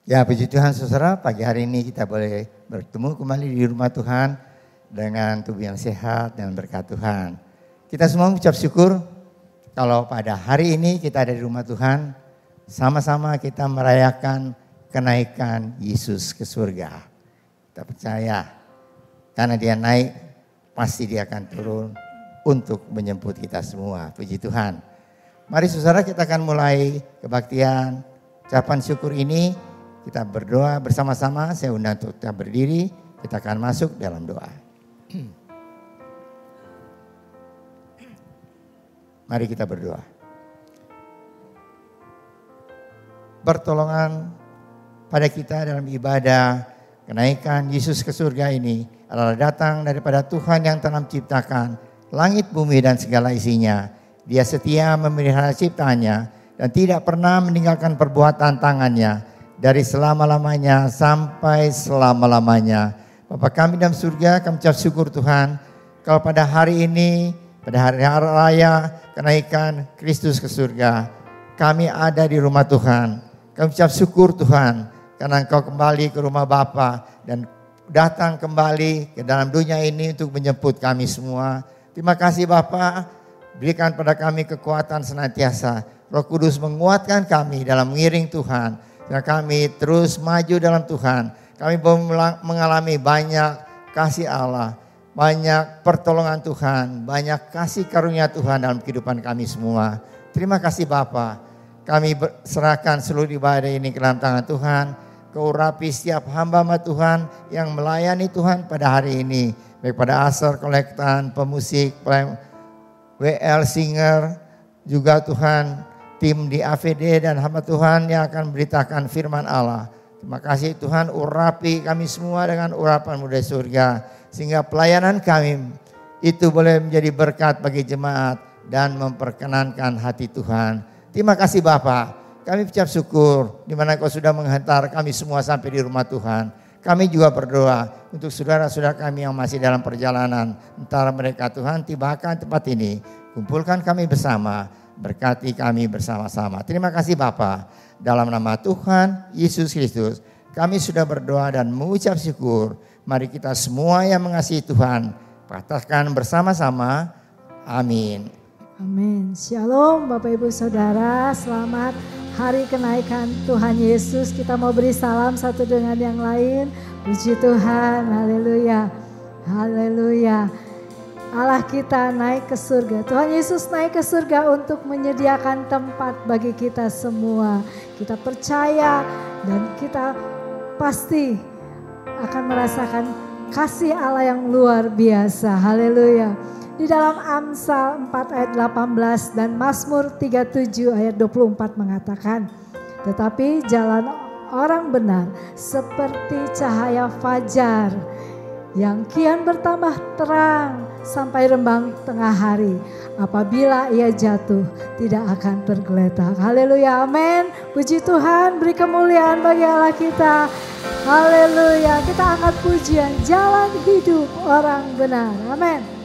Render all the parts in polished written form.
Ya, puji Tuhan saudara, pagi hari ini kita boleh bertemu kembali di rumah Tuhan dengan tubuh yang sehat dan berkat Tuhan. Kita semua mengucap syukur kalau pada hari ini kita ada di rumah Tuhan, sama-sama kita merayakan kenaikan Yesus ke surga. Kita percaya karena dia naik, pasti dia akan turun untuk menjemput kita semua. Puji Tuhan. Mari saudara, kita akan mulai kebaktian ucapan syukur ini. Kita berdoa bersama-sama. Saya undang untuk kita berdiri. Kita akan masuk dalam doa. Mari kita berdoa. Pertolongan pada kita dalam ibadah kenaikan Yesus ke surga ini adalah datang daripada Tuhan yang telah menciptakan langit, bumi dan segala isinya. Dia setia memelihara ciptaannya dan tidak pernah meninggalkan perbuatan tangannya dari selama-lamanya sampai selama-lamanya. Bapa kami dalam surga, kami ucap syukur Tuhan kalau pada hari ini, pada hari raya kenaikan Kristus ke surga, kami ada di rumah Tuhan. Kami ucap syukur Tuhan karena Engkau kembali ke rumah Bapa dan datang kembali ke dalam dunia ini untuk menjemput kami semua. Terima kasih Bapa, berikan pada kami kekuatan senantiasa. Roh Kudus menguatkan kami dalam mengiring Tuhan. Dan kami terus maju dalam Tuhan. Kami mengalami banyak kasih Allah, banyak pertolongan Tuhan, banyak kasih karunia Tuhan dalam kehidupan kami semua. Terima kasih Bapa. Kami serahkan seluruh ibadah ini ke dalam tangan Tuhan. Kau urapi setiap hamba Tuhan yang melayani Tuhan pada hari ini. Baik pada Asar, Kolektan, pemusik, WL Singer, juga Tuhan tim di AVD dan hamba Tuhan yang akan memberitakan firman Allah. Terima kasih Tuhan, urapi kami semua dengan urapan-Mu dari surga. Sehingga pelayanan kami itu boleh menjadi berkat bagi jemaat dan memperkenankan hati Tuhan. Terima kasih Bapa. Kami ucap syukur di mana Kau sudah menghantar kami semua sampai di rumah Tuhan. Kami juga berdoa untuk saudara-saudara kami yang masih dalam perjalanan. Antara mereka Tuhan tibakan tempat ini. Kumpulkan kami bersama. Berkati kami bersama-sama. Terima kasih Bapa. Dalam nama Tuhan Yesus Kristus kami sudah berdoa dan mengucap syukur. Mari kita semua yang mengasihi Tuhan katakan bersama-sama. Amin. Amin. Shalom Bapak Ibu Saudara. Selamat hari kenaikan Tuhan Yesus. Kita mau beri salam satu dengan yang lain. Puji Tuhan. Haleluya. Haleluya. Allah kita naik ke surga. Tuhan Yesus naik ke surga untuk menyediakan tempat bagi kita semua. Kita percaya dan kita pasti akan merasakan kasih Allah yang luar biasa. Haleluya. Di dalam Amsal 4 ayat 18 dan Mazmur 37 ayat 24 mengatakan, tetapi jalan orang benar seperti cahaya fajar yang kian bertambah terang sampai rembang tengah hari. Apabila ia jatuh tidak akan tergeletak. Haleluya, amin. Puji Tuhan, beri kemuliaan bagi Allah kita. Haleluya, kita angkat pujian jalan hidup orang benar. Amin.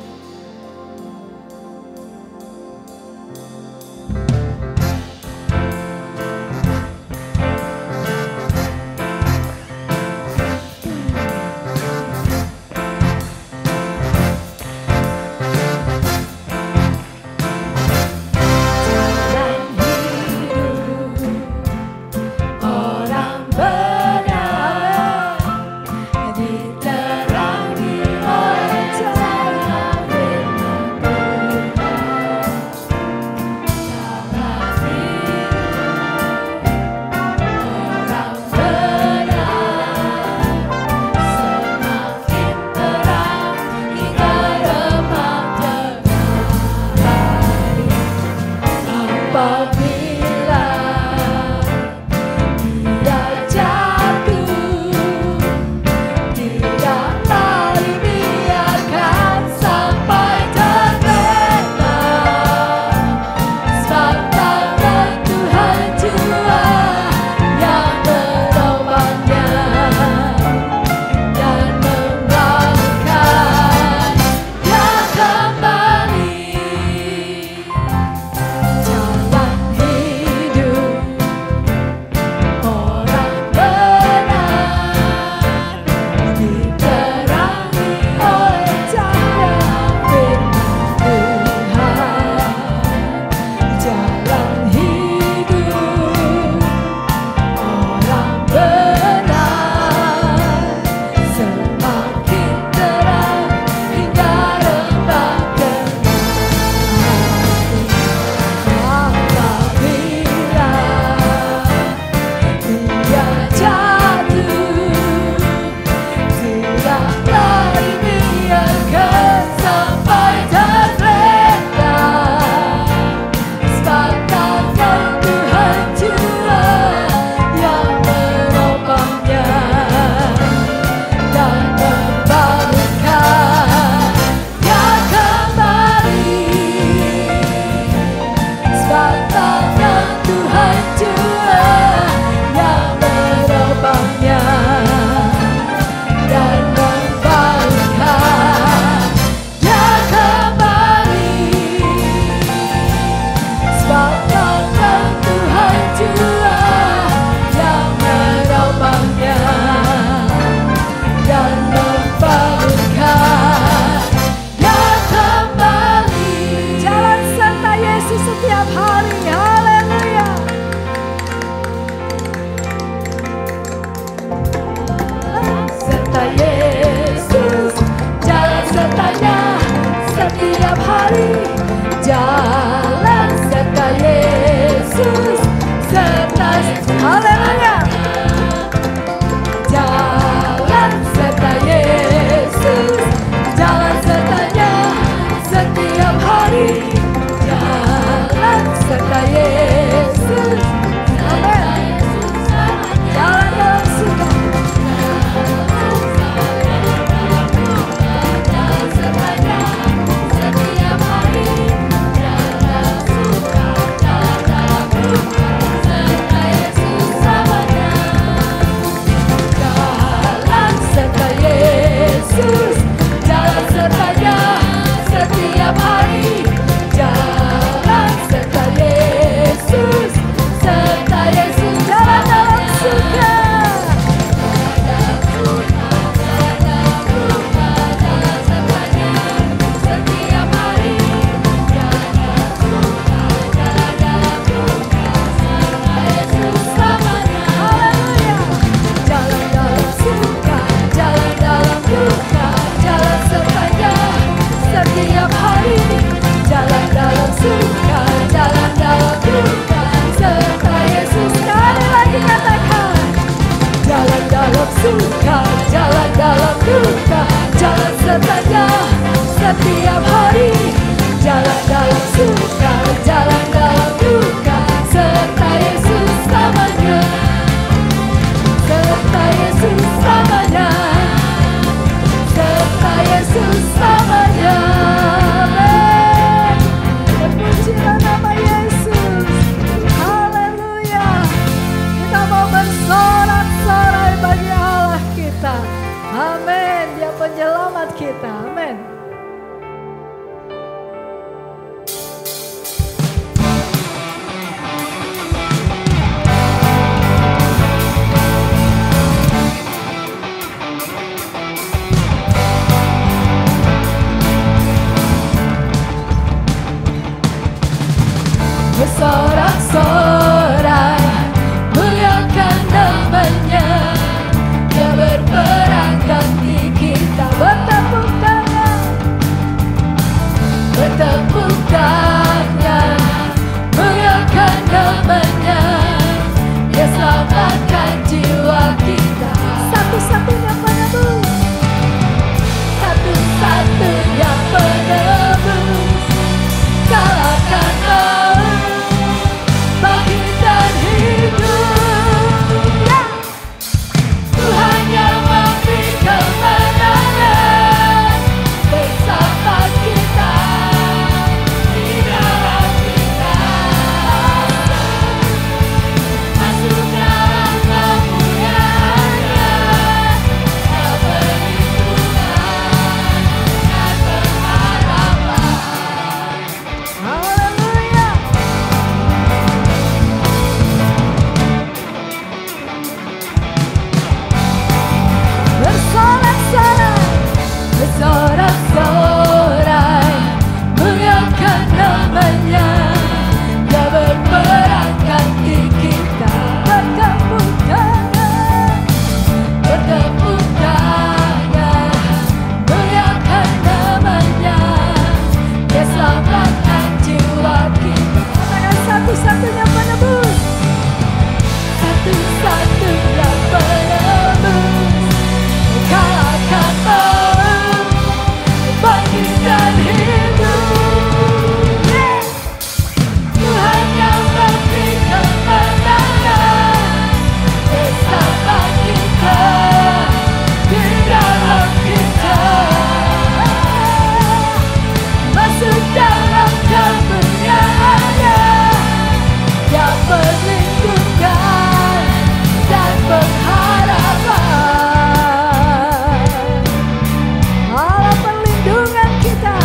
Diterangi oleh cahaya dalam suka, jalan dalam duka, jalan sertanya setiap hari. Jalan dalam suka, jalan dalam duka, serta Yesus selamanya, serta Yesus selamanya, serta Yesus selamanya. Amin. Terpujilah nama Yesus. Haleluya. Kita mau bersorak-sorai bagi Allah kita. Amin. Dia penyelamat kita. Amin. Bersorak-sorai, muliakan namanya. Dia berperang ganti kita. Bertepuk tangan, bertepuk tangan, muliakan namanya. Dia selamatkan jiwa kita. Satu-satunya penebus, satu-satunya penebus. Kalahkan bangkitan hidup, ya. Tuhan yang memberi kemenangan bersama kita, di dalam kita. Masuk dalam kemuliaannya, Dia perlindungan dan pengharapan. Haleluya. Bersorak-sorai, bersorak-sorai, muliakan namanya. Dia berperang ganti kita. Bertepuk tangan, bertepuk tangan, muliakan namanya. Dia selamatkan jiwa kita. Katakan satu-satunya penebus, satu-satunya penebus. Kalahkan maut, bangkitan hidup, yeah. Tuhan yang memberi kemenangan bersama kita, di dalam kita. Masuk dalam kemuliaannya, Dia perlindungan dan pengharapan. Allah perlindungan kita,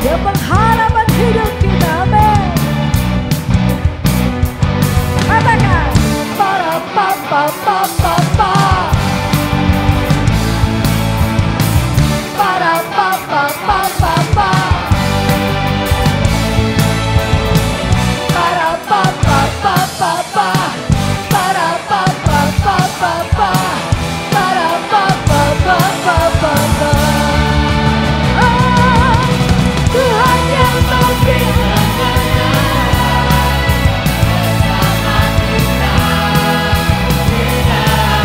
Dia pengharapan hidup kita. Amin. Katakan para papa papa papa, para papa papa papa, para papa papa papa, para papa papa papa, para papa papa papa. Tuhan yang memberi kemenangan bersama kita, di dalam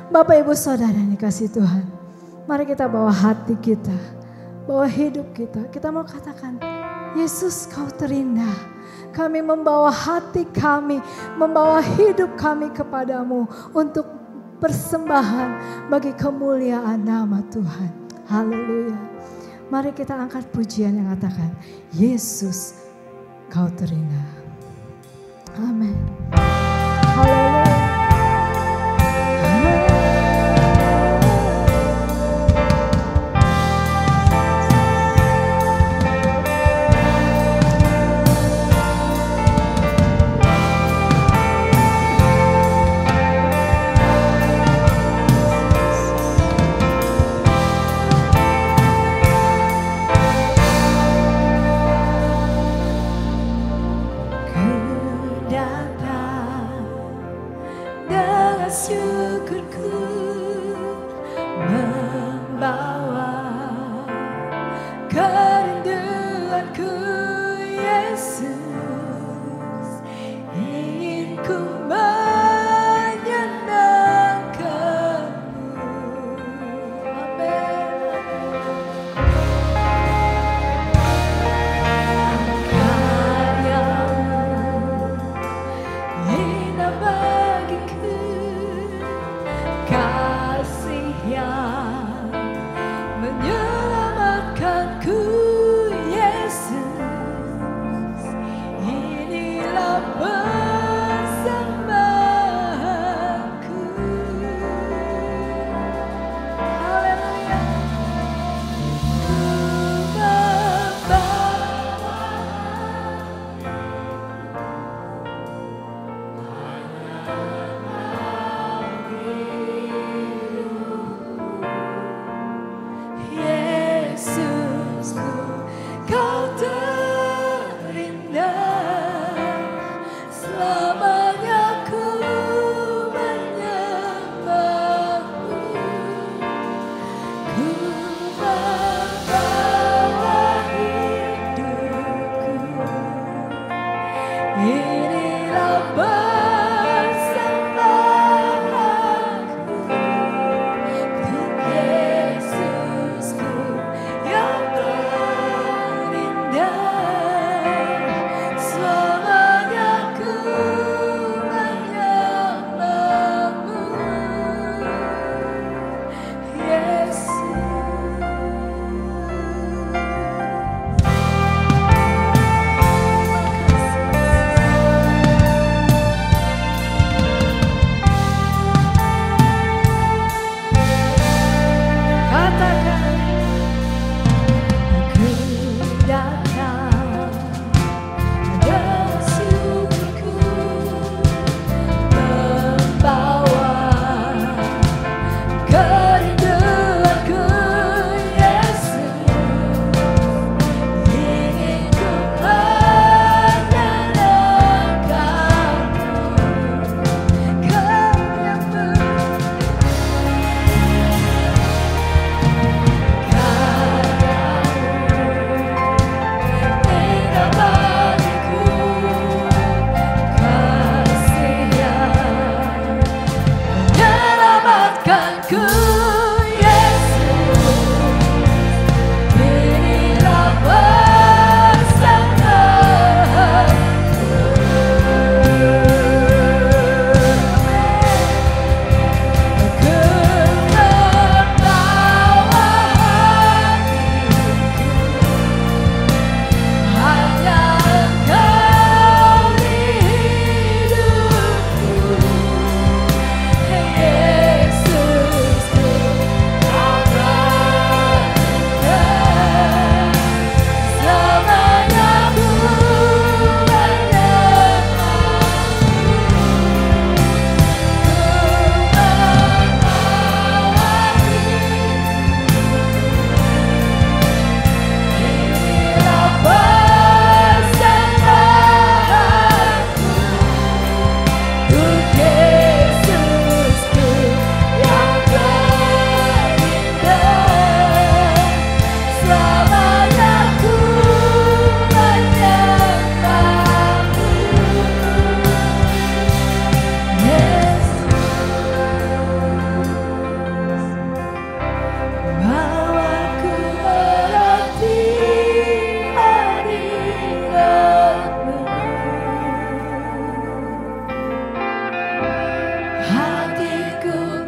Bapak Ibu Saudara yang dikasih Tuhan, mari kita bawa hati kita, bawa hidup kita. Kita mau katakan, Yesus kau terindah. Kami membawa hati kami, membawa hidup kami kepadamu untuk persembahan bagi kemuliaan nama Tuhan. Haleluya. Mari kita angkat pujian yang katakan, Yesus kau terindah. Amin. Haleluya.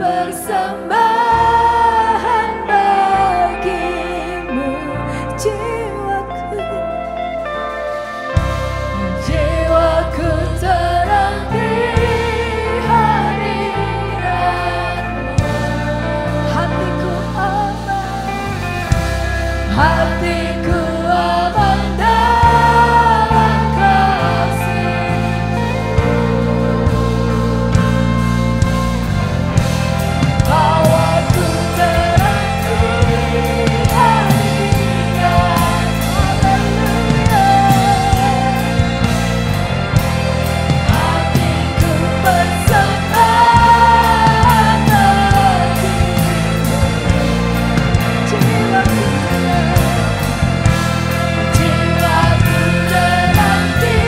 persembahan bagimu, jiwaku, jiwaku terang di hadiratmu. Hatiku aman, hatiku aman dalam kasih-Mu. Bawaku terang di hadirat-Mu. Hatiku persembahkan bagimu, jiwaku terang di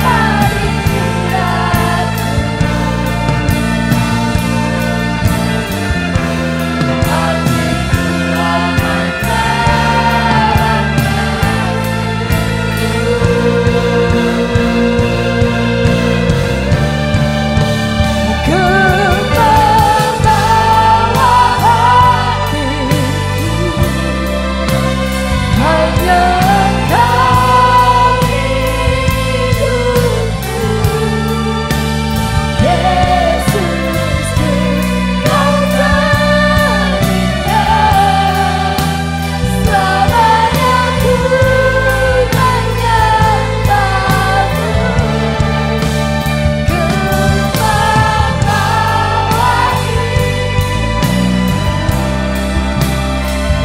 hadirat-Mu. Hatiku aman dalam Ku membawa hatiku, hanya Engkau hidupku. Yesusku, Kau terindah, selamanya ku menyembah-Mu. Ku membawa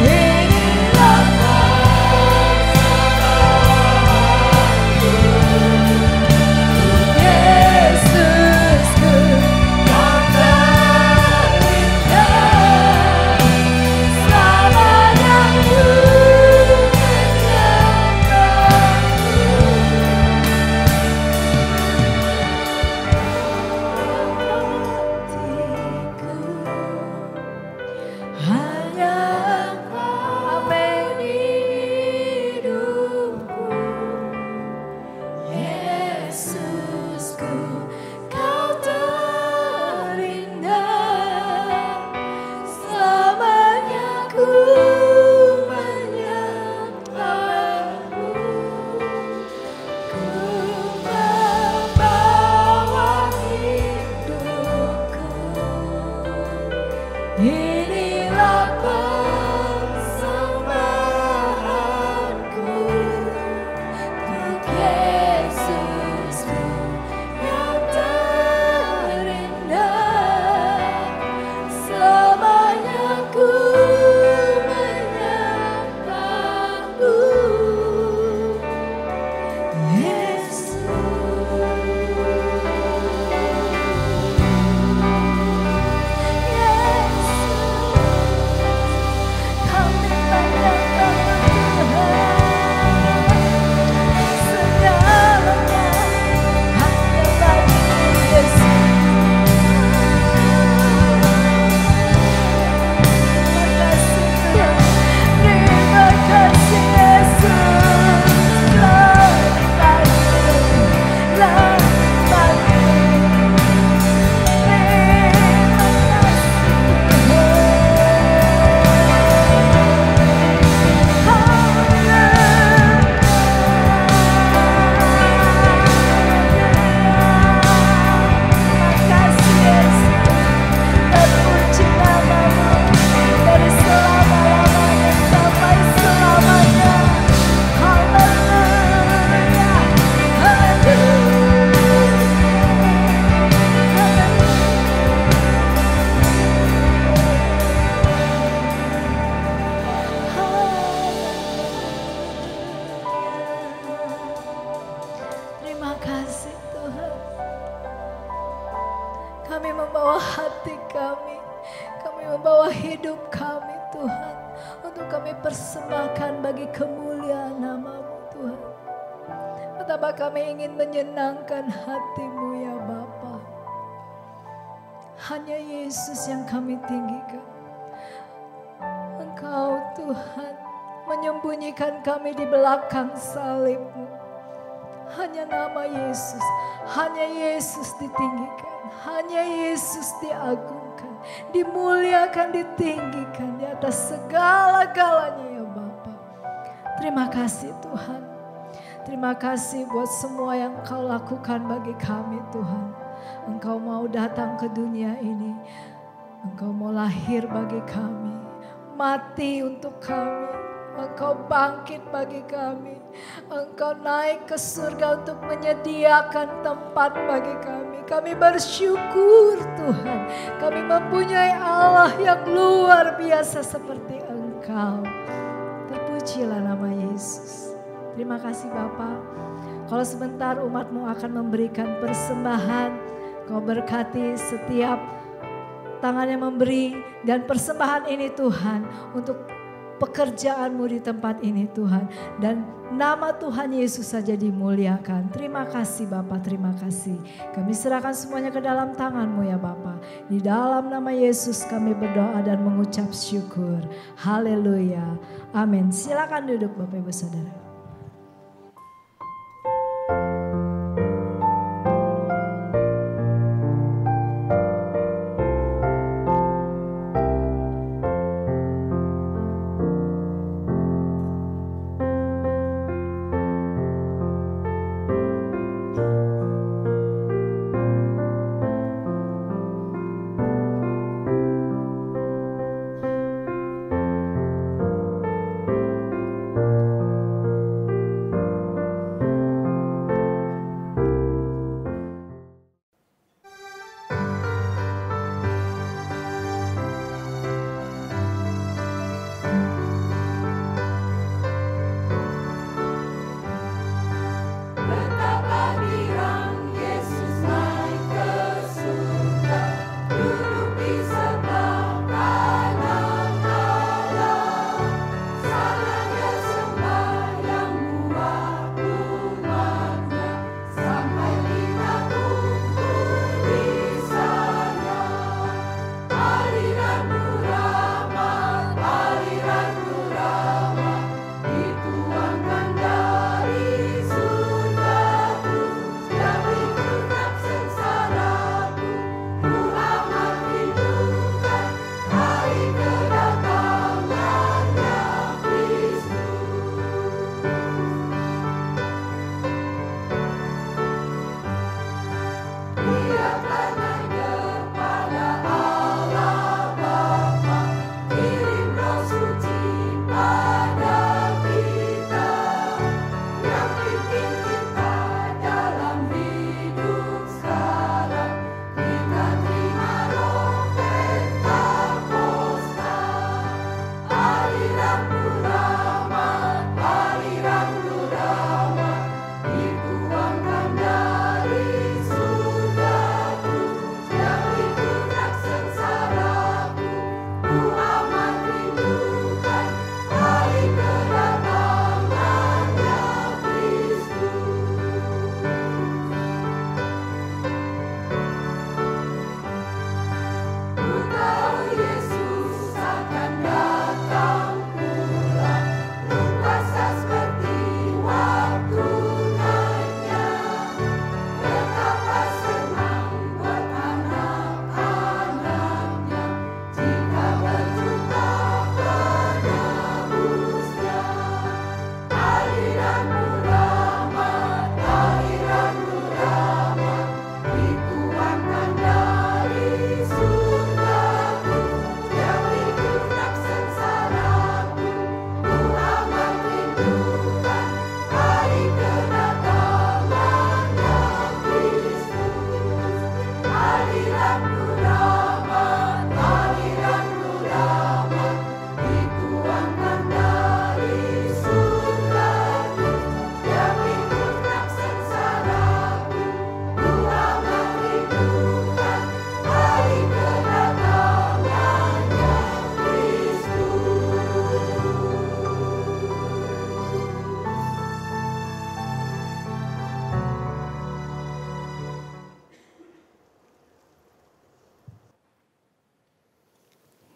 inilah persembahanku. Yesusku, Kau terindah, selamanya ku hanya Engkau hidupku. Yesusku, Kau terindah, selamanya ku menyembah-Mu. Ku membawa hidupku, inilah persembahanku untuk Yesusku yang terindah, selamanya ku menyembah-Mu. Yesus. Kami menyembah Tuhan, segalanya hanya bagi-Mu, Yesus. Terima kasih Yesus, terpuji nama-Mu dari selama-lamanya sampai selamanya. Haleluya, terima kasih Tuhan. Kami membawa hati kami membawa hidup kami Tuhan, untuk kami persembahkan bagi kemuliaan nama-Mu Tuhan. Betapa kami ingin menyenangkan hati-Mu ya Bapa. Hanya Yesus yang kami tinggikan. Engkau Tuhan menyembunyikan kami di belakang salib-Mu. Hanya nama Yesus ditinggikan, hanya Yesus diagungkan. dimuliakan, dimuliakan, ditinggikan di atas segala-galanya ya Bapa. Terima kasih Tuhan. Terima kasih buat semua yang Engkau lakukan bagi kami Tuhan. Engkau mau datang ke dunia ini. Engkau mau lahir bagi kami, mati untuk kami. Engkau bangkit bagi kami. Engkau naik ke surga untuk menyediakan tempat bagi kami. Kami bersyukur Tuhan. Kami mempunyai Allah yang luar biasa seperti Engkau. Terpujilah nama Yesus. Terima kasih Bapa. Kalau sebentar umat-Mu akan memberikan persembahan, Kau berkati setiap tangan yang memberi dan persembahan ini Tuhan untuk pekerjaan-Mu di tempat ini Tuhan. Dan nama Tuhan Yesus saja dimuliakan. Terima kasih Bapa, terima kasih. Kami serahkan semuanya ke dalam tangan-Mu ya Bapa. Di dalam nama Yesus kami berdoa dan mengucap syukur. Haleluya. Amin. Silakan duduk Bapak Ibu Saudara.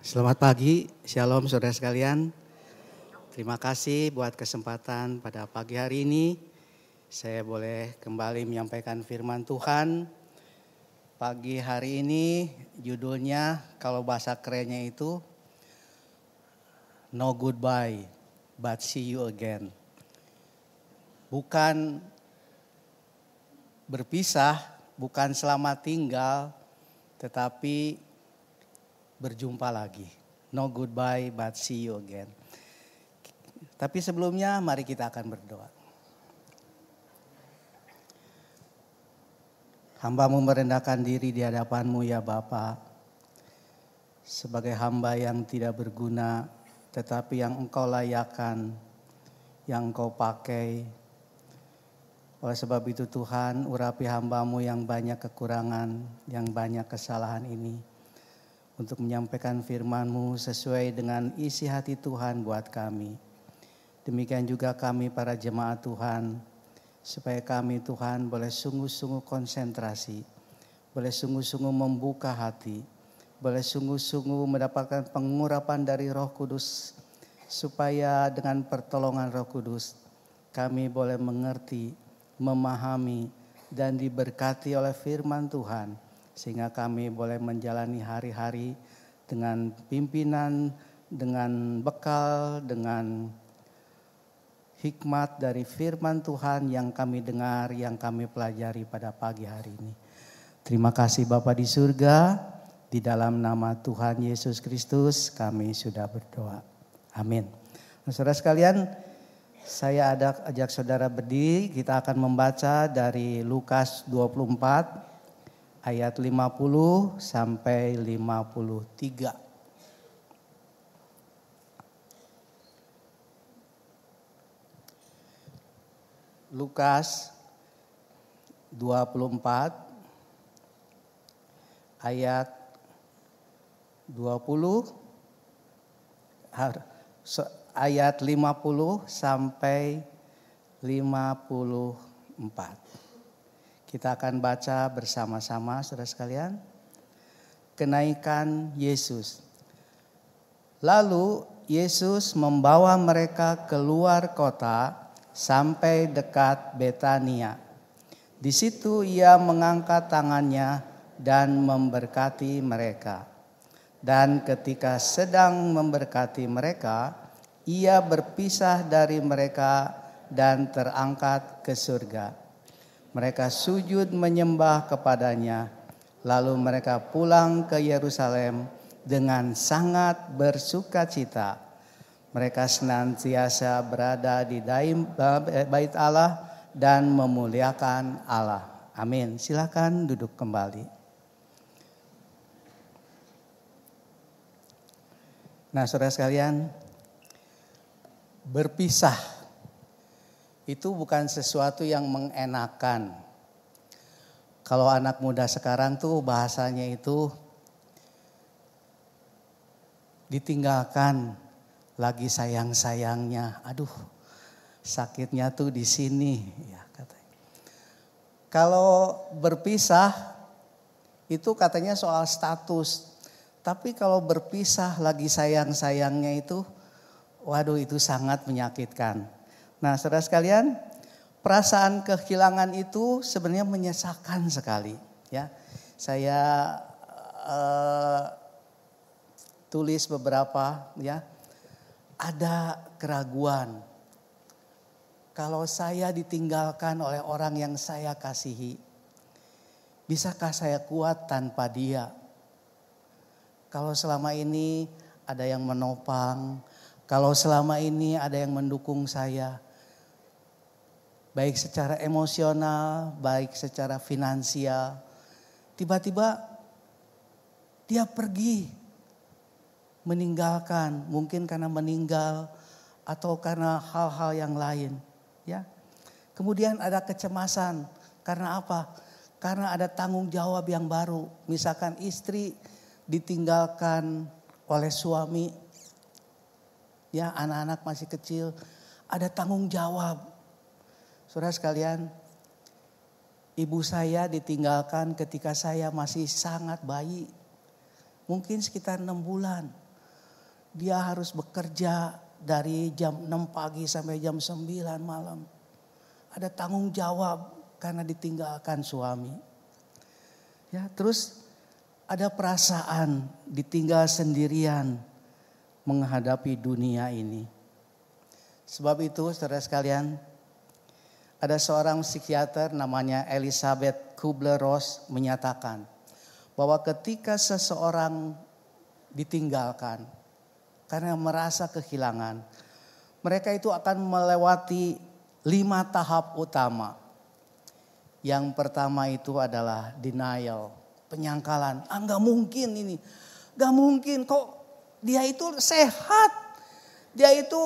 Selamat pagi, shalom saudara sekalian. Terima kasih buat kesempatan pada pagi hari ini. Saya boleh kembali menyampaikan firman Tuhan. Pagi hari ini judulnya kalau bahasa kerennya itu No Goodbye but See You Again. Bukan berpisah, bukan selamat tinggal, tetapi berjumpa lagi. No goodbye but see you again. Tapi sebelumnya mari kita akan berdoa. Hamba-Mu merendahkan diri di hadapan-Mu ya Bapa. Sebagai hamba yang tidak berguna, tetapi yang Engkau layakkan, yang Engkau pakai. Oleh sebab itu Tuhan, urapi hamba-Mu yang banyak kekurangan, yang banyak kesalahan ini. Untuk menyampaikan firman-Mu sesuai dengan isi hati Tuhan buat kami. Demikian juga kami para jemaat Tuhan, supaya kami Tuhan boleh sungguh-sungguh konsentrasi, boleh sungguh-sungguh membuka hati, boleh sungguh-sungguh mendapatkan pengurapan dari Roh Kudus, supaya dengan pertolongan Roh Kudus kami boleh mengerti, memahami dan diberkati oleh firman Tuhan, sehingga kami boleh menjalani hari-hari dengan pimpinan, dengan bekal, dengan hikmat dari firman Tuhan yang kami dengar, yang kami pelajari pada pagi hari ini. Terima kasih Bapa di surga, di dalam nama Tuhan Yesus Kristus kami sudah berdoa. Amin. Nah, saudara sekalian, saya ajak saudara berdiri, kita akan membaca dari Lukas 24 ayat 50 sampai 53. Lukas 24 ayat 20 ayat 50 sampai 54. Kita akan baca bersama-sama saudara sekalian. Kenaikan Yesus. Lalu Yesus membawa mereka keluar kota sampai dekat Betania. Di situ ia mengangkat tangannya dan memberkati mereka. Dan ketika sedang memberkati mereka, ia berpisah dari mereka dan terangkat ke surga. Mereka sujud menyembah kepadanya, lalu mereka pulang ke Yerusalem dengan sangat bersukacita. Mereka senantiasa berada di bait Allah dan memuliakan Allah. Amin. Silakan duduk kembali. Nah, saudara sekalian, berpisah itu bukan sesuatu yang mengenakan. Kalau anak muda sekarang tuh bahasanya itu ditinggalkan, lagi sayang-sayangnya. Aduh, sakitnya tuh di sini ya katanya. Kalau berpisah itu katanya soal status. Tapi kalau berpisah lagi sayang-sayangnya itu, waduh itu sangat menyakitkan. Nah saudara sekalian, perasaan kehilangan itu sebenarnya menyesakan sekali. Ya, saya tulis beberapa ya, ada keraguan. Kalau saya ditinggalkan oleh orang yang saya kasihi, bisakah saya kuat tanpa dia? Kalau selama ini ada yang menopang, kalau selama ini ada yang mendukung saya, baik secara emosional, baik secara finansial, tiba-tiba dia pergi, meninggalkan, mungkin karena meninggal atau karena hal-hal yang lain, ya. Kemudian ada kecemasan, karena apa? Karena ada tanggung jawab yang baru, misalkan istri ditinggalkan oleh suami, ya anak-anak masih kecil, ada tanggung jawab. Saudara sekalian, ibu saya ditinggalkan ketika saya masih sangat bayi, mungkin sekitar 6 bulan. Dia harus bekerja dari jam 6 pagi sampai jam 9 malam. Ada tanggung jawab karena ditinggalkan suami. Ya, terus ada perasaan ditinggal sendirian menghadapi dunia ini. Sebab itu saudara sekalian, ada seorang psikiater namanya Elizabeth Kubler-Ross menyatakan bahwa ketika seseorang ditinggalkan karena merasa kehilangan, mereka itu akan melewati 5 tahap utama. Yang pertama itu adalah denial, penyangkalan. Gak mungkin ini, gak mungkin kok dia itu sehat, dia itu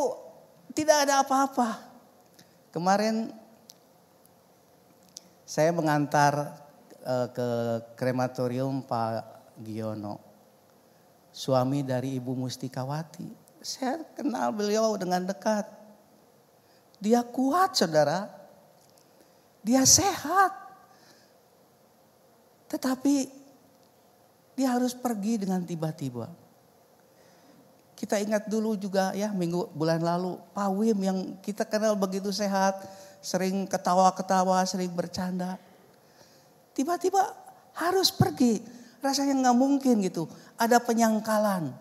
tidak ada apa-apa. Kemarin saya mengantar ke krematorium Pak Giono, suami dari Ibu Mustikawati. Saya kenal beliau dengan dekat. Dia kuat saudara, dia sehat. Tetapi dia harus pergi dengan tiba-tiba. Kita ingat dulu juga ya bulan lalu Pak Wim yang kita kenal begitu sehat. Sering ketawa-ketawa, sering bercanda. Tiba-tiba harus pergi. Rasanya gak mungkin gitu. Ada penyangkalan.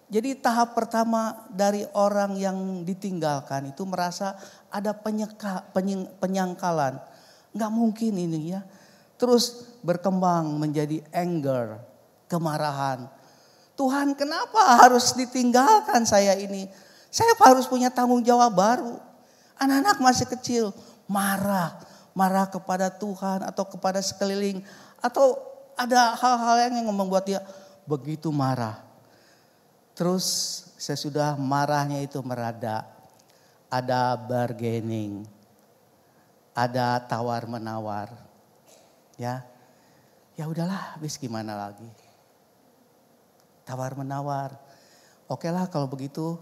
Jadi tahap pertama dari orang yang ditinggalkan itu merasa ada penyangkalan. Gak mungkin ini ya. Terus berkembang menjadi anger, kemarahan. Tuhan kenapa harus ditinggalkan saya ini? Saya harus punya tanggung jawab baru. Anak-anak masih kecil, marah kepada Tuhan atau kepada sekeliling. Atau ada hal-hal yang membuat dia begitu marah. Terus sesudah marahnya itu merada, ada bargaining, ada tawar-menawar. Ya udahlah, habis gimana lagi. Tawar-menawar, oke lah kalau begitu.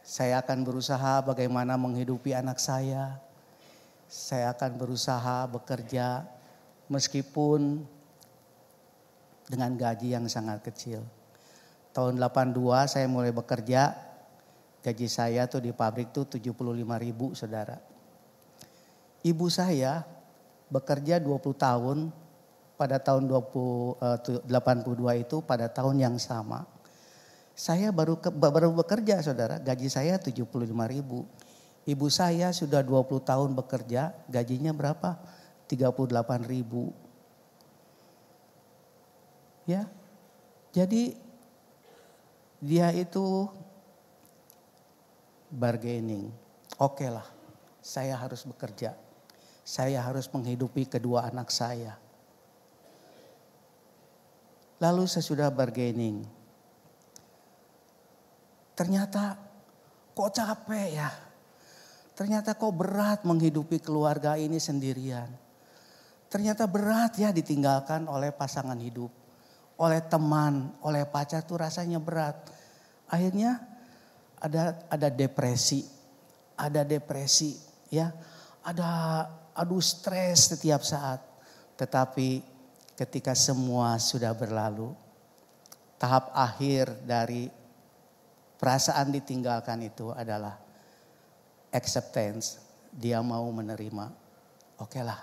Saya akan berusaha bagaimana menghidupi anak saya. Saya akan berusaha bekerja meskipun dengan gaji yang sangat kecil. Tahun 82 saya mulai bekerja. Gaji saya tuh di pabrik tuh 75.000 saudara. Ibu saya bekerja 20 tahun pada tahun 82 itu pada tahun yang sama. Saya baru bekerja saudara, gaji saya 75.000. Ibu saya sudah 20 tahun bekerja, gajinya berapa? 38.000. Ya, jadi dia itu bargaining. Oke lah, saya harus bekerja. Saya harus menghidupi kedua anak saya. Lalu sesudah bargaining, ternyata kok capek ya. Ternyata kok berat menghidupi keluarga ini sendirian. Ternyata berat ya ditinggalkan oleh pasangan hidup. Oleh teman, oleh pacar tuh rasanya berat. Akhirnya ada depresi. Ada depresi ya. Aduh stres setiap saat. Tetapi ketika semua sudah berlalu. Tahap akhir dari perasaan ditinggalkan itu adalah acceptance. Dia mau menerima. Oke lah,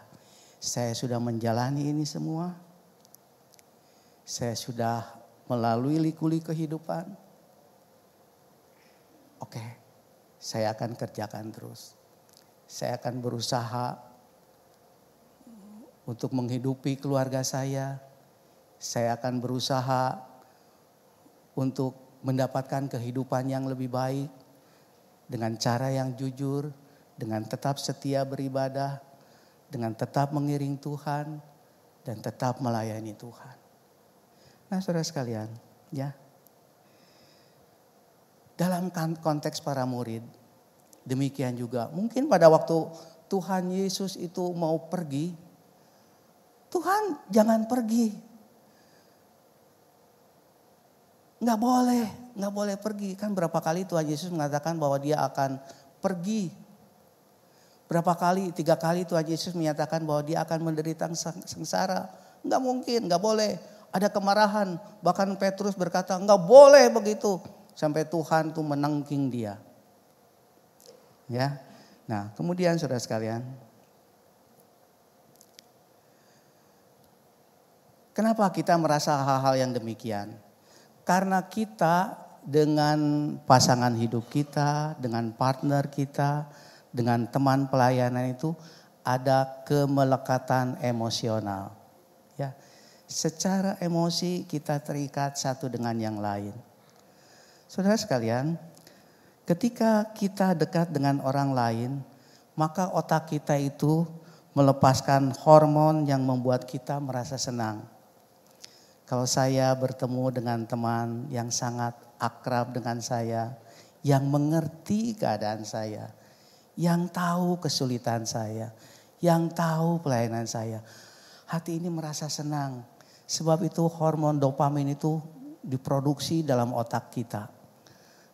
saya sudah menjalani ini semua. Saya sudah melalui liku-liku kehidupan. Oke, saya akan kerjakan terus. Saya akan berusaha untuk menghidupi keluarga saya. Saya akan berusaha untuk mendapatkan kehidupan yang lebih baik dengan cara yang jujur, dengan tetap setia beribadah, dengan tetap mengiring Tuhan dan tetap melayani Tuhan. Nah, saudara sekalian, ya. Dalam konteks para murid, demikian juga mungkin pada waktu Tuhan Yesus itu mau pergi, Tuhan jangan pergi. Nggak boleh pergi. Kan berapa kali Tuhan Yesus mengatakan bahwa dia akan pergi. Berapa kali, 3 kali Tuhan Yesus menyatakan bahwa dia akan menderita sengsara. Nggak mungkin, nggak boleh. Ada kemarahan, bahkan Petrus berkata nggak boleh begitu. Sampai Tuhan tuh menengking dia. Ya, nah kemudian saudara sekalian. Kenapa kita merasa hal-hal yang demikian? Karena kita dengan pasangan hidup kita, dengan partner kita, dengan teman pelayanan itu ada kemelekatan emosional. Ya, secara emosi kita terikat satu dengan yang lain. Saudara sekalian, ketika kita dekat dengan orang lain, maka otak kita itu melepaskan hormon yang membuat kita merasa senang. Kalau saya bertemu dengan teman yang sangat akrab dengan saya, yang mengerti keadaan saya, yang tahu kesulitan saya, yang tahu pelayanan saya, hati ini merasa senang. Sebab itu hormon dopamin itu diproduksi dalam otak kita.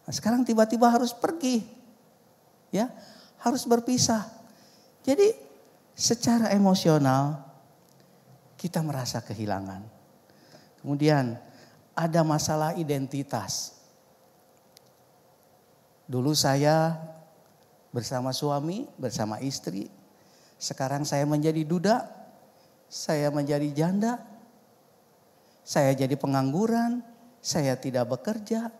Nah, sekarang tiba-tiba harus pergi, ya, harus berpisah. Jadi secara emosional kita merasa kehilangan. Kemudian ada masalah identitas. Dulu saya bersama suami, bersama istri. Sekarang saya menjadi duda, saya menjadi janda, saya jadi pengangguran, saya tidak bekerja.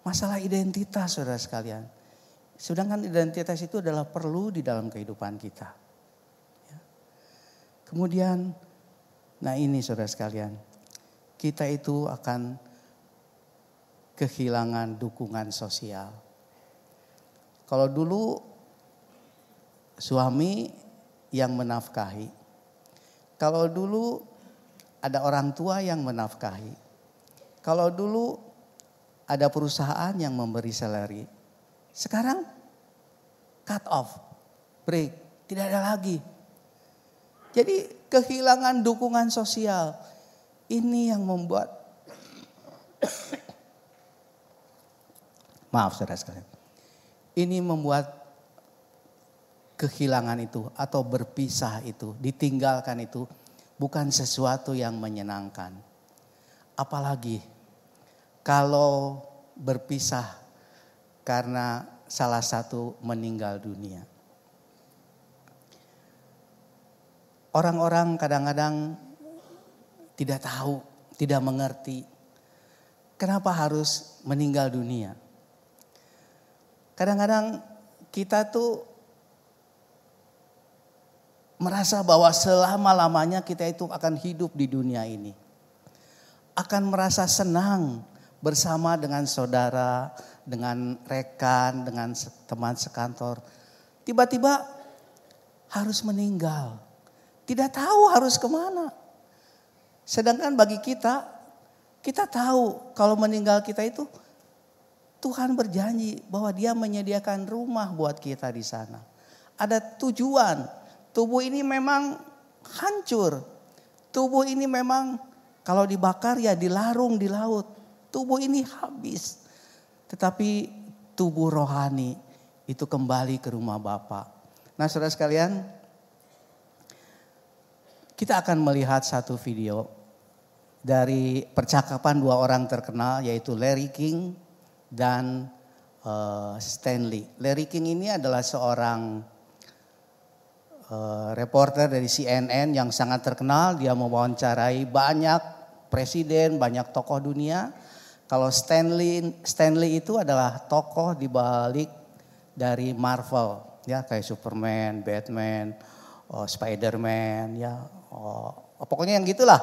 Masalah identitas, saudara sekalian. Sedangkan identitas itu adalah perlu di dalam kehidupan kita. Kemudian, nah ini saudara sekalian. Kita itu akan kehilangan dukungan sosial. Kalau dulu suami yang menafkahi. Kalau dulu ada orang tua yang menafkahi. Kalau dulu ada perusahaan yang memberi salary. Sekarang cut off, break, tidak ada lagi. Jadi kehilangan dukungan sosial. Ini yang membuat, maaf saudara sekalian, ini membuat kehilangan itu atau berpisah itu, ditinggalkan itu bukan sesuatu yang menyenangkan. Apalagi kalau berpisah karena salah satu meninggal dunia. Orang-orang kadang-kadang tidak tahu, tidak mengerti kenapa harus meninggal dunia. Kadang-kadang kita tuh merasa bahwa selama-lamanya kita itu akan hidup di dunia ini. Akan merasa senang bersama dengan saudara, dengan rekan, dengan teman sekantor. Tiba-tiba harus meninggal. Tidak tahu harus kemana. Sedangkan bagi kita tahu kalau meninggal kita itu Tuhan berjanji bahwa Dia menyediakan rumah buat kita di sana. Ada tujuan. Tubuh ini memang hancur. Tubuh ini memang kalau dibakar ya dilarung di laut. Tubuh ini habis. Tetapi tubuh rohani itu kembali ke rumah Bapa. Nah, saudara sekalian, kita akan melihat satu video dari percakapan dua orang terkenal yaitu Larry King dan Stanley. Larry King ini adalah seorang reporter dari CNN yang sangat terkenal. Dia mewawancarai banyak presiden, banyak tokoh dunia. Kalau Stanley itu adalah tokoh di balik dari Marvel, ya kayak Superman, Batman, Spider-Man, ya. Pokoknya yang gitulah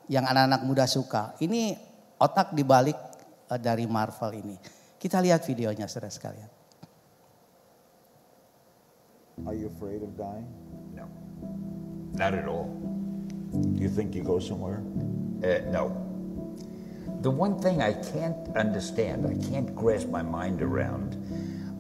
yang anak-anak muda suka. Ini otak dibalik dari Marvel ini. Kita lihat videonya saudara sekalian. Are you afraid of dying? No, not at all. Do you think you go somewhere? No. The one thing I can't understand, I can't grasp my mind around,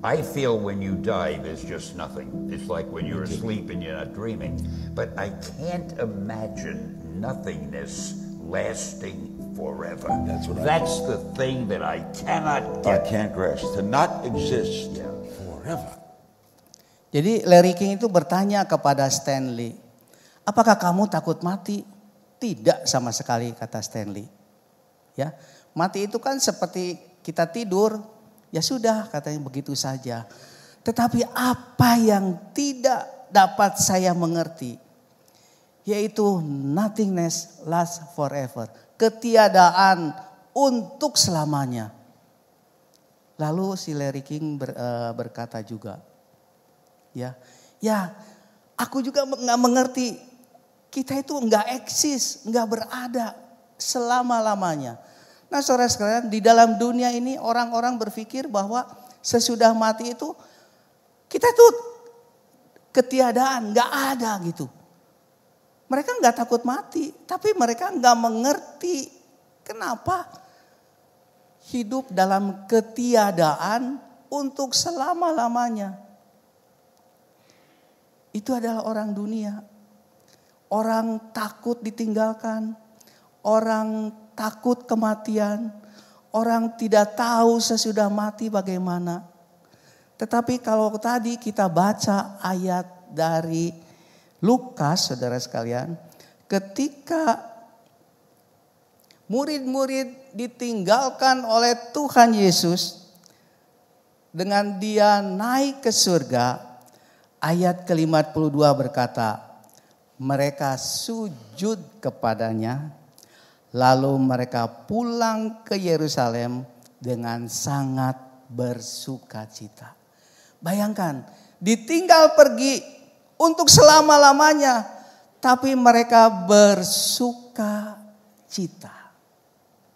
I feel when you die, there's just nothing. It's like when you're asleep and you're not dreaming. But I can't imagine nothingness lasting forever. That's the thing that I cannot I get. can't grasp. To not exist forever. Jadi Larry King itu bertanya kepada Stanley, apakah kamu takut mati? Tidak sama sekali, kata Stanley. Ya, mati itu kan seperti kita tidur. Ya sudah, katanya begitu saja. Tetapi apa yang tidak dapat saya mengerti? yaitu nothingness lasts forever. Ketiadaan untuk selamanya. Lalu si Larry King berkata juga, ya aku juga nggak mengerti. Kita itu nggak eksis, nggak berada selama-lamanya. Nah saudara sekalian, di dalam dunia ini orang-orang berpikir bahwa sesudah mati itu kita tuh ketiadaan, nggak ada gitu. Mereka nggak takut mati, tapi mereka nggak mengerti kenapa hidup dalam ketiadaan untuk selama-lamanya. Itu adalah orang dunia. Orang takut ditinggalkan, orang takut kematian, orang tidak tahu sesudah mati bagaimana. Tetapi kalau tadi kita baca ayat dari Lukas, saudara sekalian, ketika murid-murid ditinggalkan oleh Tuhan Yesus dengan dia naik ke surga, ayat ke-52 berkata, mereka sujud kepadanya, lalu mereka pulang ke Yerusalem dengan sangat bersukacita. Bayangkan, ditinggal pergi untuk selama-lamanya, tapi mereka bersukacita.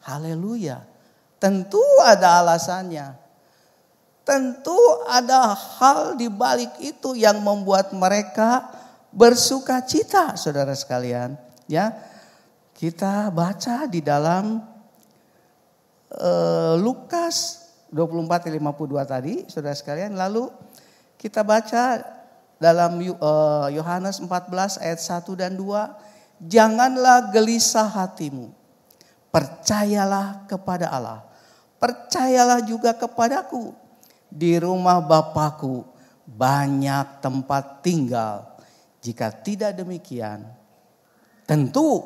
Haleluya. Tentu ada alasannya. Tentu ada hal di balik itu yang membuat mereka bersukacita, saudara sekalian. Ya, kita baca di dalam Lukas 24:52 tadi, saudara sekalian. Lalu kita baca dalam Yohanes 14 ayat 1 dan 2. Janganlah gelisah hatimu. Percayalah kepada Allah. Percayalah juga kepadaku. Di rumah Bapakku banyak tempat tinggal. Jika tidak demikian, tentu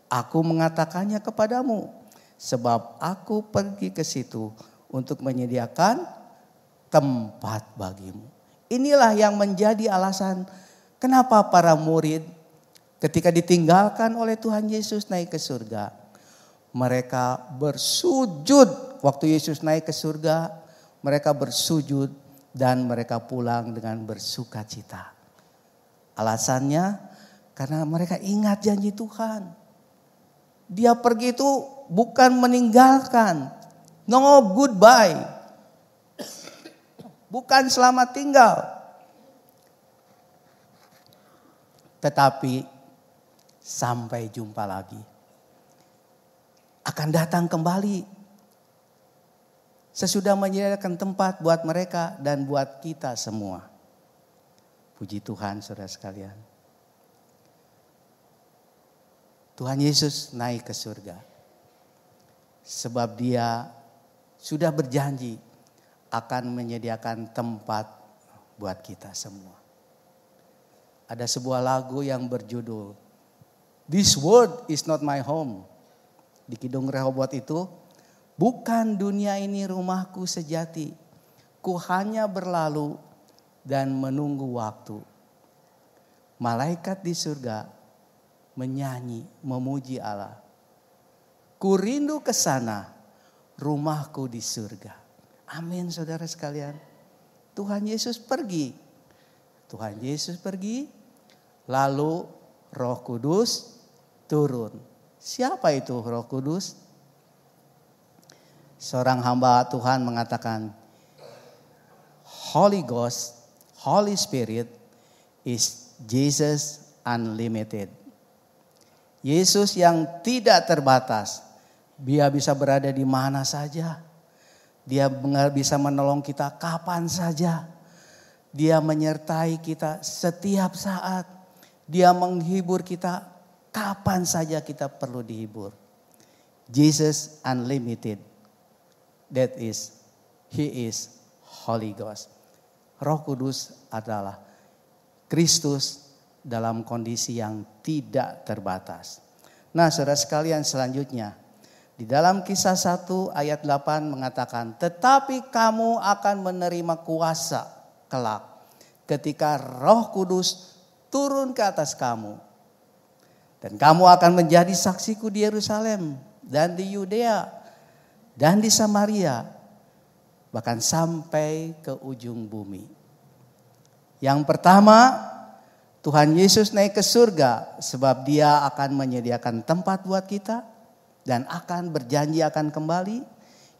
aku mengatakannya kepadamu. Sebab aku pergi ke situ untuk menyediakan tempat bagimu. Inilah yang menjadi alasan kenapa para murid ketika ditinggalkan oleh Tuhan Yesus naik ke surga. Mereka bersujud waktu Yesus naik ke surga. Mereka bersujud dan mereka pulang dengan bersukacita. Alasannya karena mereka ingat janji Tuhan. Dia pergi itu bukan meninggalkan. No goodbye. Bukan selamat tinggal. Tetapi sampai jumpa lagi. Akan datang kembali. Sesudah menyediakan tempat buat mereka dan buat kita semua. Puji Tuhan saudara sekalian. Tuhan Yesus naik ke surga. Sebab dia sudah berjanji akan menyediakan tempat buat kita semua. Ada sebuah lagu yang berjudul This World Is Not My Home. Di Kidung Rehobot itu, bukan dunia ini rumahku sejati. Ku hanya berlalu dan menunggu waktu. Malaikat di surga menyanyi, memuji Allah. Ku rindu ke sana, rumahku di surga. Amin saudara sekalian. Tuhan Yesus pergi. Tuhan Yesus pergi, lalu Roh Kudus turun. Siapa itu Roh Kudus? Seorang hamba Tuhan mengatakan, Holy Ghost, Holy Spirit is Jesus unlimited. Yesus yang tidak terbatas. Dia bisa berada di mana saja. Dia bisa menolong kita kapan saja. Dia menyertai kita setiap saat. Dia menghibur kita kapan saja kita perlu dihibur. Jesus unlimited. That is, He is Holy Ghost. Roh Kudus adalah Kristus dalam kondisi yang tidak terbatas. Nah saudara sekalian, selanjutnya di dalam Kisah 1 ayat 8 mengatakan, tetapi kamu akan menerima kuasa kelak ketika Roh Kudus turun ke atas kamu. Dan kamu akan menjadi saksiku di Yerusalem dan di Yudea dan di Samaria, bahkan sampai ke ujung bumi. Yang pertama, Tuhan Yesus naik ke surga sebab Dia akan menyediakan tempat buat kita dan akan berjanji akan kembali.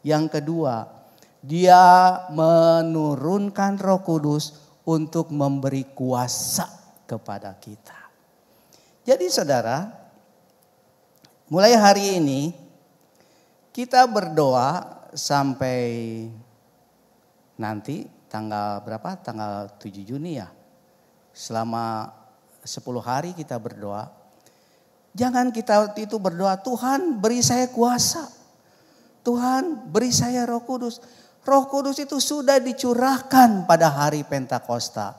Yang kedua, Dia menurunkan Roh Kudus untuk memberi kuasa kepada kita. Jadi saudara, mulai hari ini kita berdoa sampai nanti tanggal berapa? Tanggal 7 Juni ya. Selama 10 hari kita berdoa. Jangan kita itu berdoa, Tuhan beri saya kuasa. Tuhan beri saya Roh Kudus. Roh Kudus itu sudah dicurahkan pada hari Pentakosta.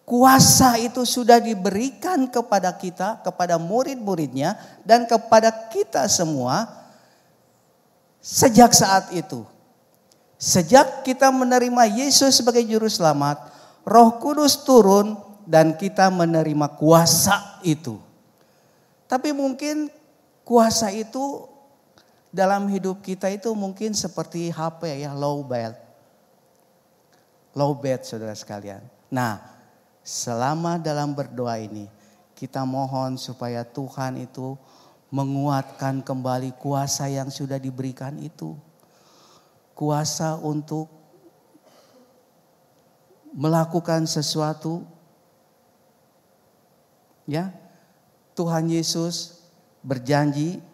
Kuasa itu sudah diberikan kepada kita, kepada murid-muridnya, dan kepada kita semua sejak saat itu. Sejak kita menerima Yesus sebagai Juru Selamat, Roh Kudus turun dan kita menerima kuasa itu. Tapi mungkin kuasa itu dalam hidup kita itu mungkin seperti HP ya, low bed. Low bed saudara sekalian. Nah, selama dalam berdoa ini kita mohon supaya Tuhan itu menguatkan kembali kuasa yang sudah diberikan itu. Kuasa untuk melakukan sesuatu. Ya. Tuhan Yesus berjanji,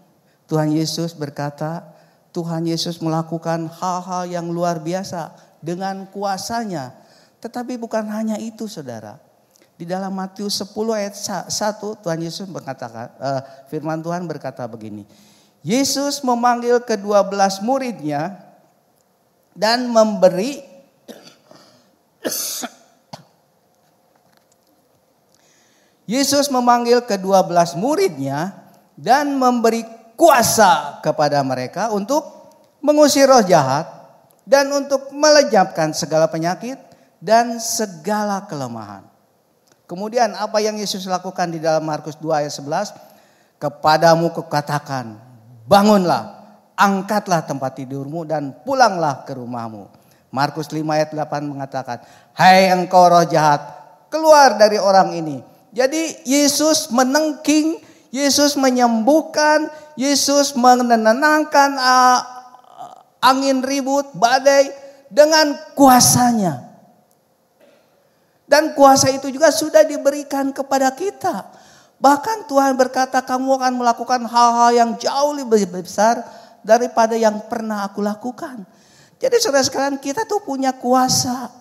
Tuhan Yesus berkata, Tuhan Yesus melakukan hal-hal yang luar biasa dengan kuasanya. Tetapi bukan hanya itu saudara. Di dalam Matius 10 ayat 1 Tuhan Yesus berkatakan, firman Tuhan berkata begini. Yesus memanggil ke-12 muridnya dan memberi Yesus memanggil ke-12 muridnya dan memberi kuasa kepada mereka untuk mengusir roh jahat dan untuk melenyapkan segala penyakit dan segala kelemahan. Kemudian apa yang Yesus lakukan di dalam Markus 2 ayat 11? Kepadamu kukatakan, bangunlah, angkatlah tempat tidurmu dan pulanglah ke rumahmu. Markus 5 ayat 8 mengatakan, hai engkau roh jahat, keluar dari orang ini. Jadi Yesus menengking, Yesus menyembuhkan, Yesus menenangkan angin ribut, badai dengan kuasanya. Dan kuasa itu juga sudah diberikan kepada kita. Bahkan Tuhan berkata kamu akan melakukan hal-hal yang jauh lebih besar daripada yang pernah aku lakukan. Jadi saudara sekalian kita tuh punya kuasa.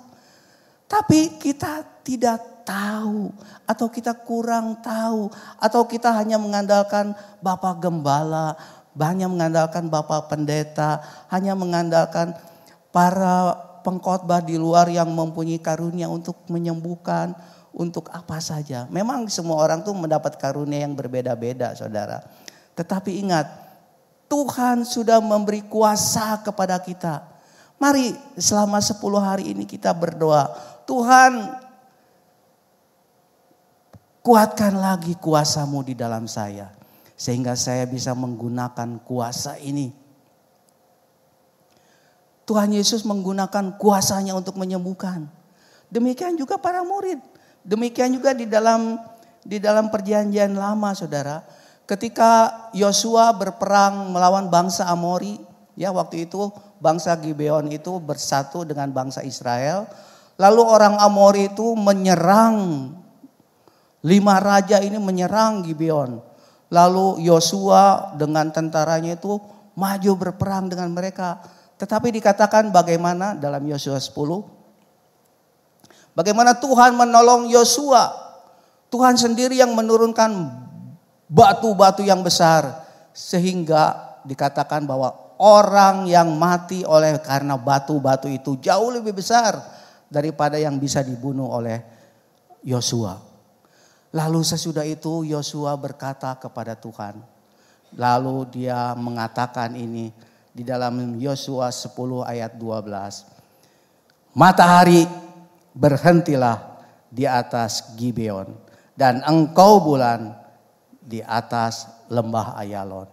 Tapi kita tidak tahu atau kita kurang tahu. Atau kita hanya mengandalkan Bapak Gembala, hanya mengandalkan Bapak Pendeta, hanya mengandalkan para pengkhotbah di luar yang mempunyai karunia untuk menyembuhkan, untuk apa saja. Memang semua orang tuh mendapat karunia yang berbeda-beda saudara. Tetapi ingat, Tuhan sudah memberi kuasa kepada kita. Mari selama 10 hari ini kita berdoa. Tuhan, kuatkan lagi kuasa-Mu di dalam saya. Sehingga saya bisa menggunakan kuasa ini. Tuhan Yesus menggunakan kuasanya untuk menyembuhkan. Demikian juga para murid. Demikian juga di dalam perjanjian lama saudara. Ketika Yosua berperang melawan bangsa Amori. Ya waktu itu bangsa Gibeon itu bersatu dengan bangsa Israel. Lalu orang Amori itu menyerang. 5 raja ini menyerang Gibeon. Lalu Yosua dengan tentaranya itu maju berperang dengan mereka. Tetapi dikatakan bagaimana dalam Yosua 10. Bagaimana Tuhan menolong Yosua. Tuhan sendiri yang menurunkan batu-batu yang besar. Sehingga dikatakan bahwa orang yang mati oleh karena batu-batu itu jauh lebih besar daripada yang bisa dibunuh oleh Yosua. Lalu sesudah itu Yosua berkata kepada Tuhan. Lalu dia mengatakan ini. Di dalam Yosua 10 ayat 12. Matahari berhentilah di atas Gibeon. Dan engkau bulan di atas lembah Ayalon.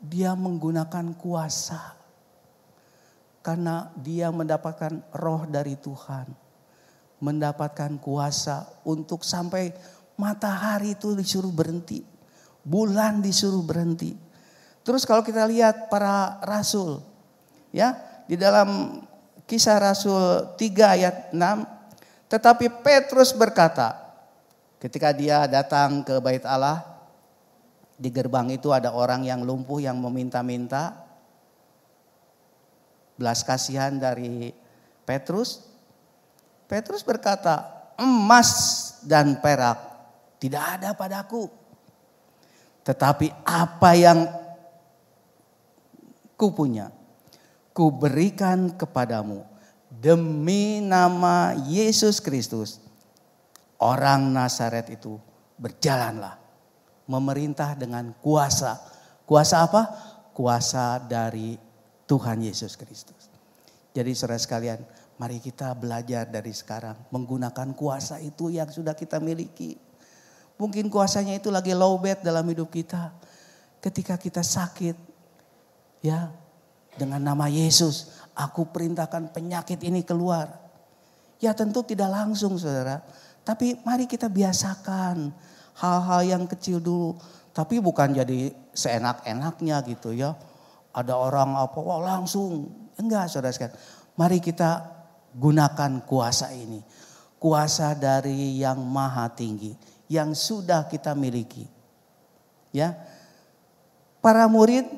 Dia menggunakan kuasa karena dia mendapatkan roh dari Tuhan. Mendapatkan kuasa untuk sampai matahari itu disuruh berhenti. Bulan disuruh berhenti. Terus kalau kita lihat para rasul, ya, di dalam Kisah Rasul 3 ayat 6, tetapi Petrus berkata, ketika dia datang ke Bait Allah, di gerbang itu ada orang yang lumpuh yang meminta-minta belas kasihan dari Petrus. Petrus berkata, emas dan perak tidak ada padaku. Tetapi apa yang kupunya, kuberikan kepadamu demi nama Yesus Kristus. Orang Nazaret itu berjalanlah. Memerintah dengan kuasa. Kuasa apa? Kuasa dari Tuhan Yesus Kristus. Jadi saudara sekalian, mari kita belajar dari sekarang. Menggunakan kuasa itu yang sudah kita miliki. Mungkin kuasanya itu lagi lowbat dalam hidup kita. Ketika kita sakit, ya, dengan nama Yesus, aku perintahkan penyakit ini keluar. Ya tentu tidak langsung saudara. Tapi mari kita biasakan hal-hal yang kecil dulu. Tapi bukan jadi seenak-enaknya gitu ya. Ada orang apa, wah langsung. Enggak saudara sekalian. Mari kita gunakan kuasa ini. Kuasa dari yang maha tinggi. Yang sudah kita miliki. Ya. Para murid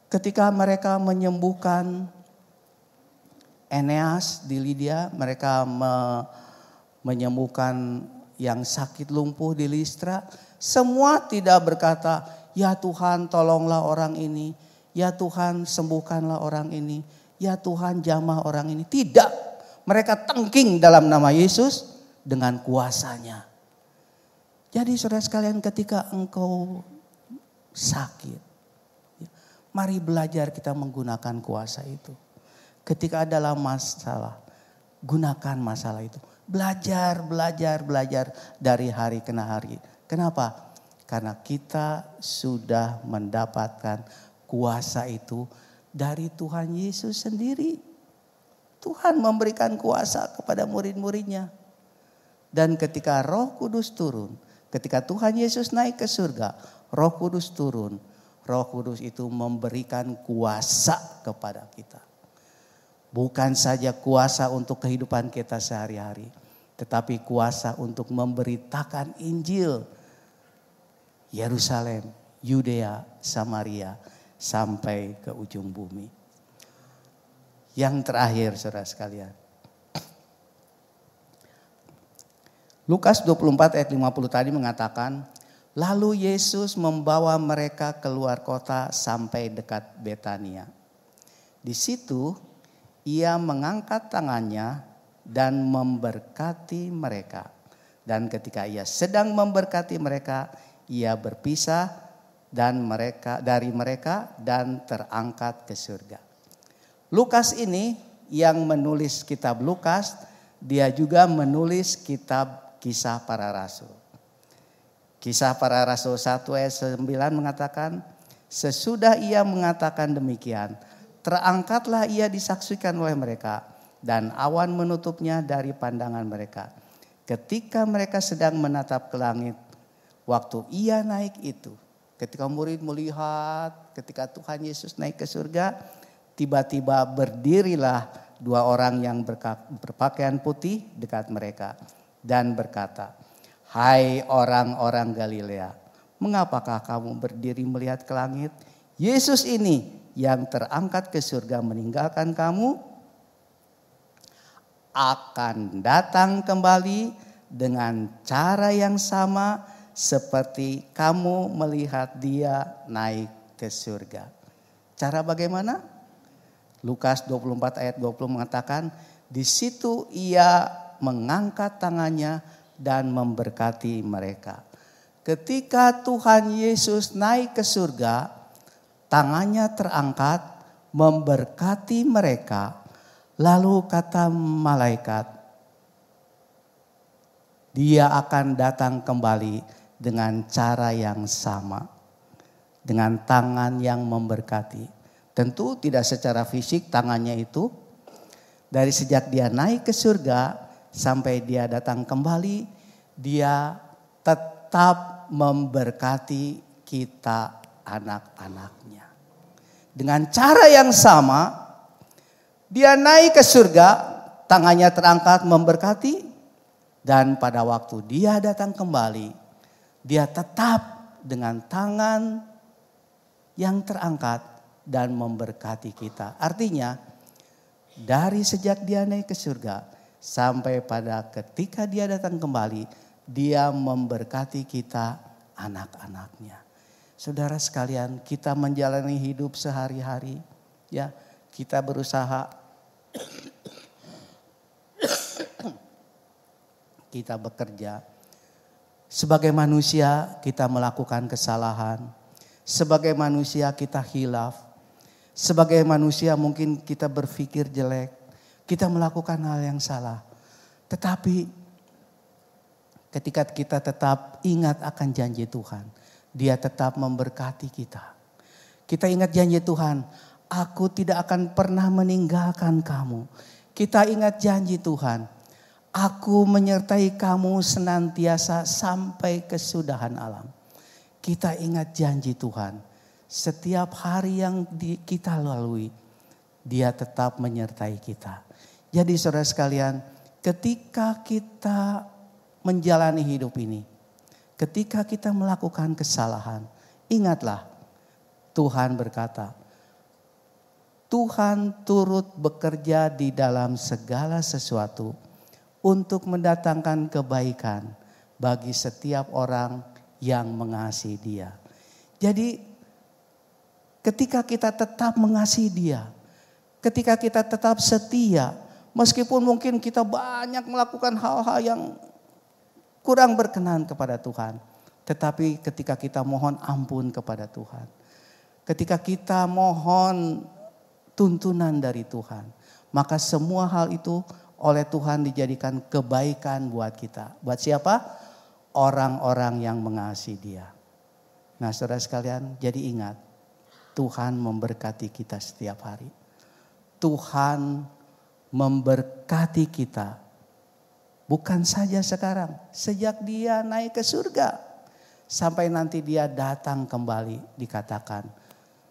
ketika mereka menyembuhkan Eneas di Lydia, mereka menyembuhkan yang sakit lumpuh di Listra, semua tidak berkata, ya Tuhan tolonglah orang ini, ya Tuhan sembuhkanlah orang ini, ya Tuhan jamah orang ini. Tidak, mereka tengking dalam nama Yesus dengan kuasanya. Jadi saudara sekalian, ketika engkau sakit, mari belajar kita menggunakan kuasa itu. Ketika ada masalah, gunakan masalah itu. Belajar dari hari ke hari. Kenapa? Karena kita sudah mendapatkan kuasa itu dari Tuhan Yesus sendiri. Tuhan memberikan kuasa kepada murid-muridnya. Dan ketika Roh Kudus turun, ketika Tuhan Yesus naik ke surga, Roh Kudus turun. Roh Kudus itu memberikan kuasa kepada kita. Bukan saja kuasa untuk kehidupan kita sehari-hari, tetapi kuasa untuk memberitakan Injil Yerusalem, Yudea, Samaria sampai ke ujung bumi. Yang terakhir saudara sekalian. Lukas 24 ayat 50 tadi mengatakan, lalu Yesus membawa mereka keluar kota sampai dekat Betania. Di situ ia mengangkat tangannya dan memberkati mereka. Dan ketika ia sedang memberkati mereka, ia berpisah dari mereka dan terangkat ke surga. Lukas ini yang menulis kitab Lukas, dia juga menulis kitab Kisah Para Rasul. Kisah Para Rasul 1 ayat 9 mengatakan, sesudah ia mengatakan demikian, terangkatlah ia disaksikan oleh mereka dan awan menutupnya dari pandangan mereka. Ketika mereka sedang menatap ke langit, waktu ia naik itu, ketika murid melihat ketika Tuhan Yesus naik ke surga, tiba-tiba berdirilah dua orang yang berpakaian putih dekat mereka dan berkata, hai orang-orang Galilea, mengapakah kamu berdiri melihat ke langit? Yesus ini yang terangkat ke surga meninggalkan kamu akan datang kembali dengan cara yang sama seperti kamu melihat dia naik ke surga. Cara bagaimana? Lukas 24 ayat 20 mengatakan, di situ ia mengangkat tangannya dan memberkati mereka. Ketika Tuhan Yesus naik ke surga, tangannya terangkat memberkati mereka. Lalu kata malaikat, Dia akan datang kembali dengan cara yang sama. Dengan tangan yang memberkati. Tentu tidak secara fisik tangannya itu. Dari sejak dia naik ke surga sampai dia datang kembali. Dia tetap memberkati kita anak-anaknya. Dengan cara yang sama. Dia naik ke surga. Tangannya terangkat memberkati. Dan pada waktu dia datang kembali, dia tetap dengan tangan yang terangkat dan memberkati kita. Artinya, dari sejak dia naik ke surga sampai pada ketika dia datang kembali, dia memberkati kita anak-anaknya. Saudara sekalian, kita menjalani hidup sehari-hari, ya, kita berusaha kita bekerja. Sebagai manusia kita melakukan kesalahan. Sebagai manusia kita hilaf. Sebagai manusia mungkin kita berpikir jelek. Kita melakukan hal yang salah. Tetapi ketika kita tetap ingat akan janji Tuhan. Dia tetap memberkati kita. Kita ingat janji Tuhan. Aku tidak akan pernah meninggalkan kamu. Kita ingat janji Tuhan. Aku menyertai kamu senantiasa sampai kesudahan alam. Kita ingat janji Tuhan. Setiap hari yang kita lalui, Dia tetap menyertai kita. Jadi saudara sekalian, ketika kita menjalani hidup ini, ketika kita melakukan kesalahan, ingatlah Tuhan berkata, Tuhan turut bekerja di dalam segala sesuatu untuk mendatangkan kebaikan bagi setiap orang yang mengasihi Dia. Jadi ketika kita tetap mengasihi Dia, ketika kita tetap setia, meskipun mungkin kita banyak melakukan hal-hal yang kurang berkenan kepada Tuhan, tetapi ketika kita mohon ampun kepada Tuhan, ketika kita mohon tuntunan dari Tuhan, maka semua hal itu oleh Tuhan dijadikan kebaikan buat kita. Buat siapa? Orang-orang yang mengasihi Dia. Nah saudara sekalian, jadi ingat, Tuhan memberkati kita setiap hari. Tuhan memberkati kita. Bukan saja sekarang, sejak Dia naik ke surga. Sampai nanti Dia datang kembali, dikatakan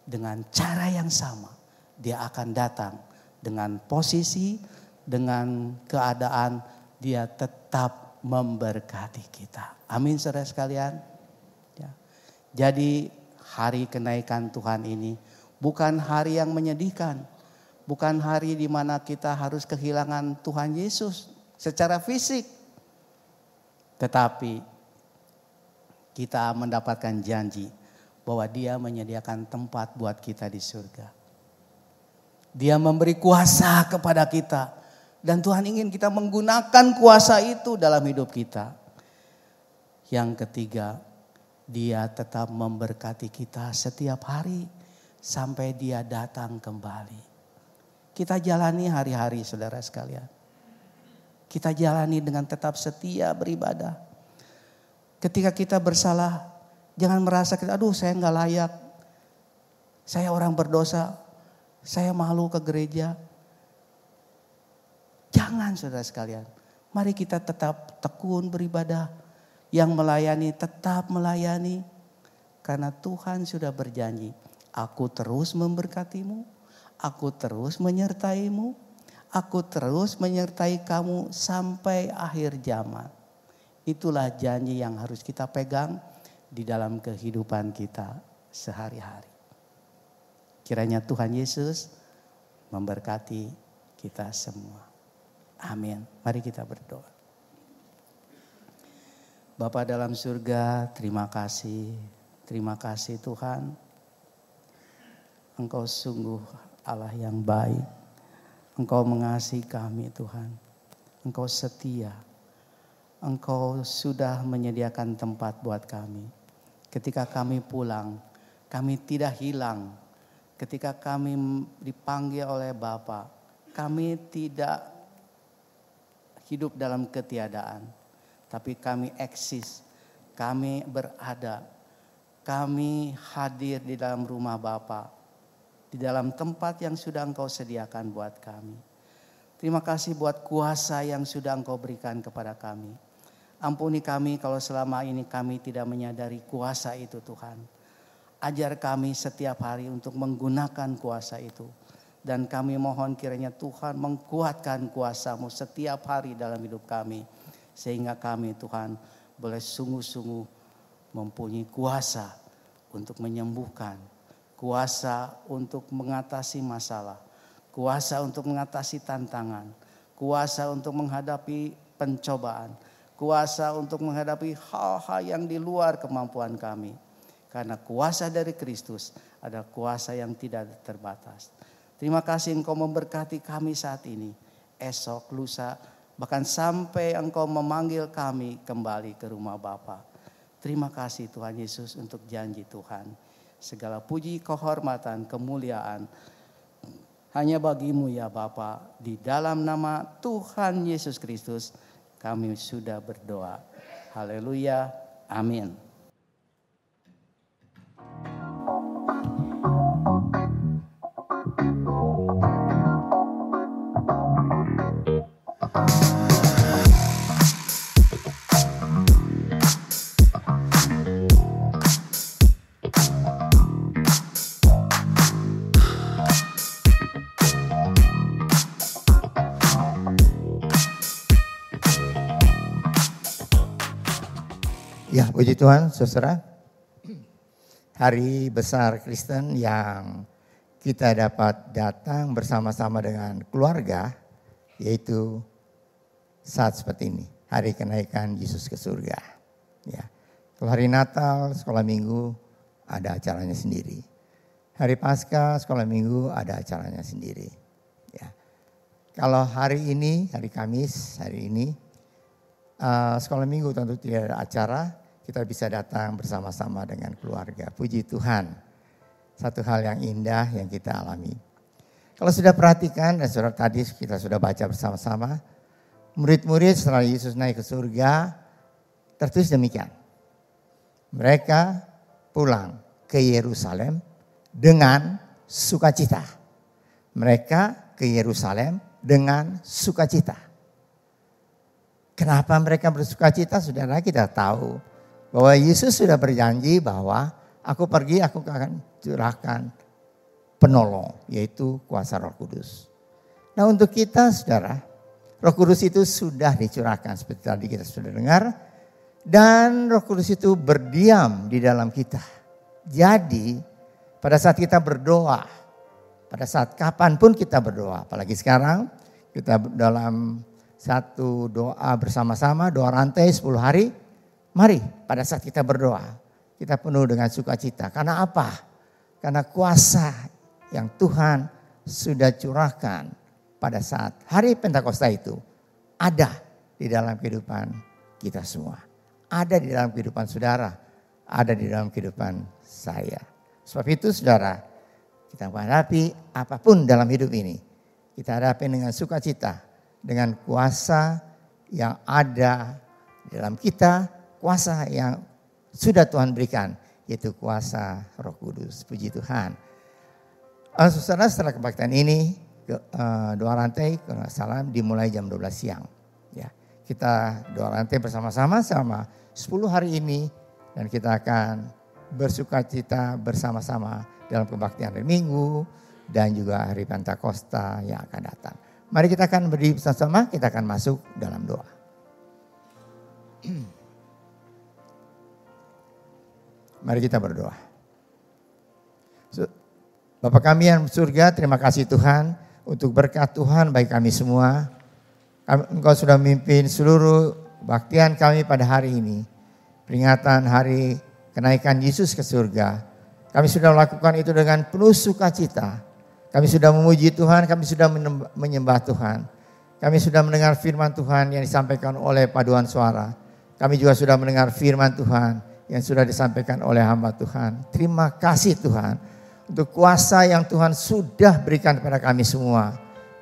dengan cara yang sama. Dia akan datang dengan posisi, dengan keadaan Dia tetap memberkati kita. Amin saudara sekalian. Ya. Jadi hari kenaikan Tuhan ini bukan hari yang menyedihkan. Bukan hari di mana kita harus kehilangan Tuhan Yesus secara fisik. Tetapi kita mendapatkan janji bahwa Dia menyediakan tempat buat kita di surga. Dia memberi kuasa kepada kita. Dan Tuhan ingin kita menggunakan kuasa itu dalam hidup kita. Yang ketiga, Dia tetap memberkati kita setiap hari sampai Dia datang kembali. Kita jalani hari-hari saudara sekalian. Kita jalani dengan tetap setia beribadah. Ketika kita bersalah, jangan merasa kita, aduh saya gak layak. Saya orang berdosa, saya malu ke gereja. Jangan saudara sekalian, mari kita tetap tekun beribadah. Yang melayani tetap melayani. Karena Tuhan sudah berjanji, aku terus memberkatimu, aku terus menyertaimu, aku terus menyertai kamu sampai akhir zaman. Itulah janji yang harus kita pegang di dalam kehidupan kita sehari-hari. Kiranya Tuhan Yesus memberkati kita semua. Amin. Mari kita berdoa. Bapa dalam surga, terima kasih. Terima kasih Tuhan. Engkau sungguh Allah yang baik. Engkau mengasihi kami Tuhan. Engkau setia. Engkau sudah menyediakan tempat buat kami. Ketika kami pulang, kami tidak hilang. Ketika kami dipanggil oleh Bapa, kami tidak hidup dalam ketiadaan. tapi kami eksis, kami berada, kami hadir di dalam rumah Bapa, di dalam tempat yang sudah Engkau sediakan buat kami. Terima kasih buat kuasa yang sudah Engkau berikan kepada kami. Ampuni kami kalau selama ini kami tidak menyadari kuasa itu Tuhan. Ajar kami setiap hari untuk menggunakan kuasa itu. Dan kami mohon kiranya Tuhan mengkuatkan kuasa-Mu setiap hari dalam hidup kami. Sehingga kami Tuhan boleh sungguh-sungguh mempunyai kuasa untuk menyembuhkan. Kuasa untuk mengatasi masalah. Kuasa untuk mengatasi tantangan. Kuasa untuk menghadapi pencobaan. Kuasa untuk menghadapi hal-hal yang di luar kemampuan kami. Karena kuasa dari Kristus adalah kuasa yang tidak terbatas. Terima kasih Engkau memberkati kami saat ini. Esok, lusa, bahkan sampai Engkau memanggil kami kembali ke rumah Bapa. Terima kasih Tuhan Yesus untuk janji Tuhan. Segala puji, kehormatan, kemuliaan hanya bagi-Mu ya Bapa. Di dalam nama Tuhan Yesus Kristus kami sudah berdoa. Haleluya. Amin. Ya, puji Tuhan, saudara. Hari besar Kristen yang kita dapat datang bersama-sama dengan keluarga, yaitu saat seperti ini, hari kenaikan Yesus ke surga. Ya, kalau hari Natal, sekolah minggu ada acaranya sendiri. Hari Paskah, sekolah minggu ada acaranya sendiri. Ya, kalau hari ini, hari Kamis, hari ini sekolah minggu tentu tidak ada acara. Kita bisa datang bersama-sama dengan keluarga. Puji Tuhan. Satu hal yang indah yang kita alami. Kalau sudah perhatikan dan saudara tadi kita sudah baca bersama-sama. Murid-murid setelah Yesus naik ke surga tertulis demikian. Mereka pulang ke Yerusalem dengan sukacita. Mereka ke Yerusalem dengan sukacita. Kenapa mereka bersukacita? Saudara, kita tahu bahwa Yesus sudah berjanji bahwa aku pergi, aku akan curahkan penolong, yaitu kuasa Roh Kudus. Nah, untuk kita saudara, Roh Kudus itu sudah dicurahkan seperti tadi kita sudah dengar. Dan Roh Kudus itu berdiam di dalam kita. Jadi pada saat kita berdoa, pada saat kapanpun kita berdoa, apalagi sekarang kita dalam satu doa bersama-sama, doa rantai 10 hari. Mari pada saat kita berdoa, kita penuh dengan sukacita. Karena apa? Karena kuasa yang Tuhan sudah curahkan pada saat hari Pentakosta itu ada di dalam kehidupan kita semua. Ada di dalam kehidupan saudara, ada di dalam kehidupan saya. Sebab itu saudara, kita menghadapi apapun dalam hidup ini, kita hadapi dengan sukacita, dengan kuasa yang ada di dalam kita, kuasa yang sudah Tuhan berikan, yaitu kuasa Roh Kudus. Puji Tuhan. Saudara, setelah kebaktian ini, doa rantai kalau salam dimulai jam 12 siang. Ya, kita doa rantai bersama-sama selama 10 hari ini dan kita akan bersukacita bersama-sama dalam kebaktian hari Minggu dan juga hari Pentakosta yang akan datang. Mari kita akan berdiri bersama-sama, kita akan masuk dalam doa. Mari kita berdoa. Bapa kami yang surga, terima kasih Tuhan untuk berkat Tuhan bagi kami semua. Engkau sudah memimpin seluruh kebaktian kami pada hari ini. Peringatan hari kenaikan Yesus ke surga. Kami sudah melakukan itu dengan penuh sukacita. Kami sudah memuji Tuhan, kami sudah menyembah Tuhan. Kami sudah mendengar firman Tuhan yang disampaikan oleh paduan suara. Kami juga sudah mendengar firman Tuhan yang sudah disampaikan oleh hamba Tuhan. Terima kasih Tuhan untuk kuasa yang Tuhan sudah berikan kepada kami semua.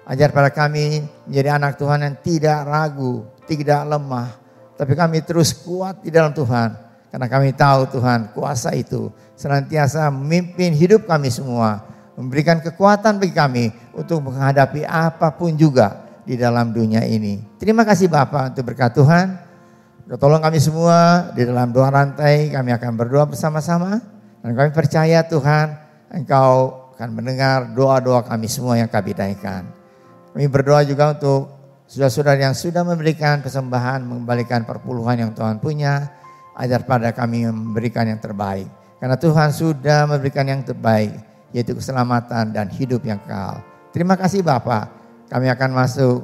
Ajar pada kami menjadi anak Tuhan yang tidak ragu, tidak lemah, Tapi kami terus kuat di dalam Tuhan. Karena kami tahu Tuhan kuasa itu senantiasa memimpin hidup kami semua. Memberikan kekuatan bagi kami untuk menghadapi apapun juga di dalam dunia ini. Terima kasih Bapa untuk berkat Tuhan. Tolong kami semua di dalam doa rantai, kami akan berdoa bersama-sama. Dan kami percaya Tuhan, Engkau akan mendengar doa-doa kami semua yang kami naikkan. Kami berdoa juga untuk saudara-saudara yang sudah memberikan persembahan, mengembalikan perpuluhan yang Tuhan punya, ajar pada kami memberikan yang terbaik. Karena Tuhan sudah memberikan yang terbaik, yaitu keselamatan dan hidup yang kekal. Terima kasih Bapa. Kami akan masuk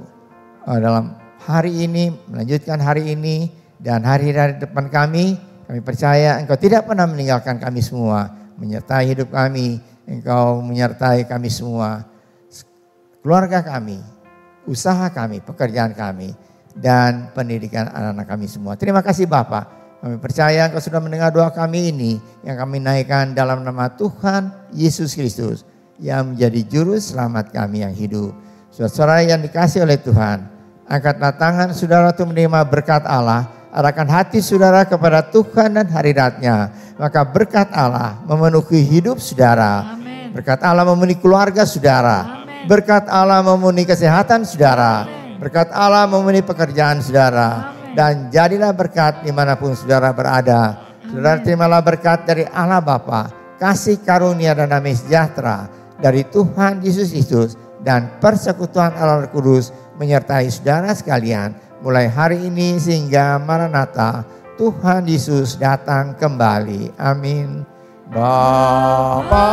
dalam hari ini, melanjutkan hari ini, dan hari-hari depan kami. Kami percaya Engkau tidak pernah meninggalkan kami semua, menyertai hidup kami. Engkau menyertai kami semua, keluarga kami, usaha kami, pekerjaan kami, dan pendidikan anak-anak kami semua. Terima kasih Bapa. Kami percaya Engkau sudah mendengar doa kami ini yang kami naikkan dalam nama Tuhan Yesus Kristus yang menjadi juru selamat kami yang hidup. Saudara-saudara yang dikasihi oleh Tuhan, angkatlah tangan saudara untuk menerima berkat Allah. Arahkan hati saudara kepada Tuhan dan hadirat-Nya. Maka berkat Allah memenuhi hidup saudara. Amen. Berkat Allah memenuhi keluarga saudara. Amen. Berkat Allah memenuhi kesehatan saudara. Amen. Berkat Allah memenuhi pekerjaan saudara. Amen. Dan jadilah berkat dimanapun saudara berada. Saudara terimalah berkat dari Allah Bapa, kasih karunia dan damai sejahtera dari Tuhan Yesus Kristus dan persekutuan Allah Roh Kudus menyertai saudara sekalian mulai hari ini sehingga Maranatha, Tuhan Yesus datang kembali. Amin. Bapa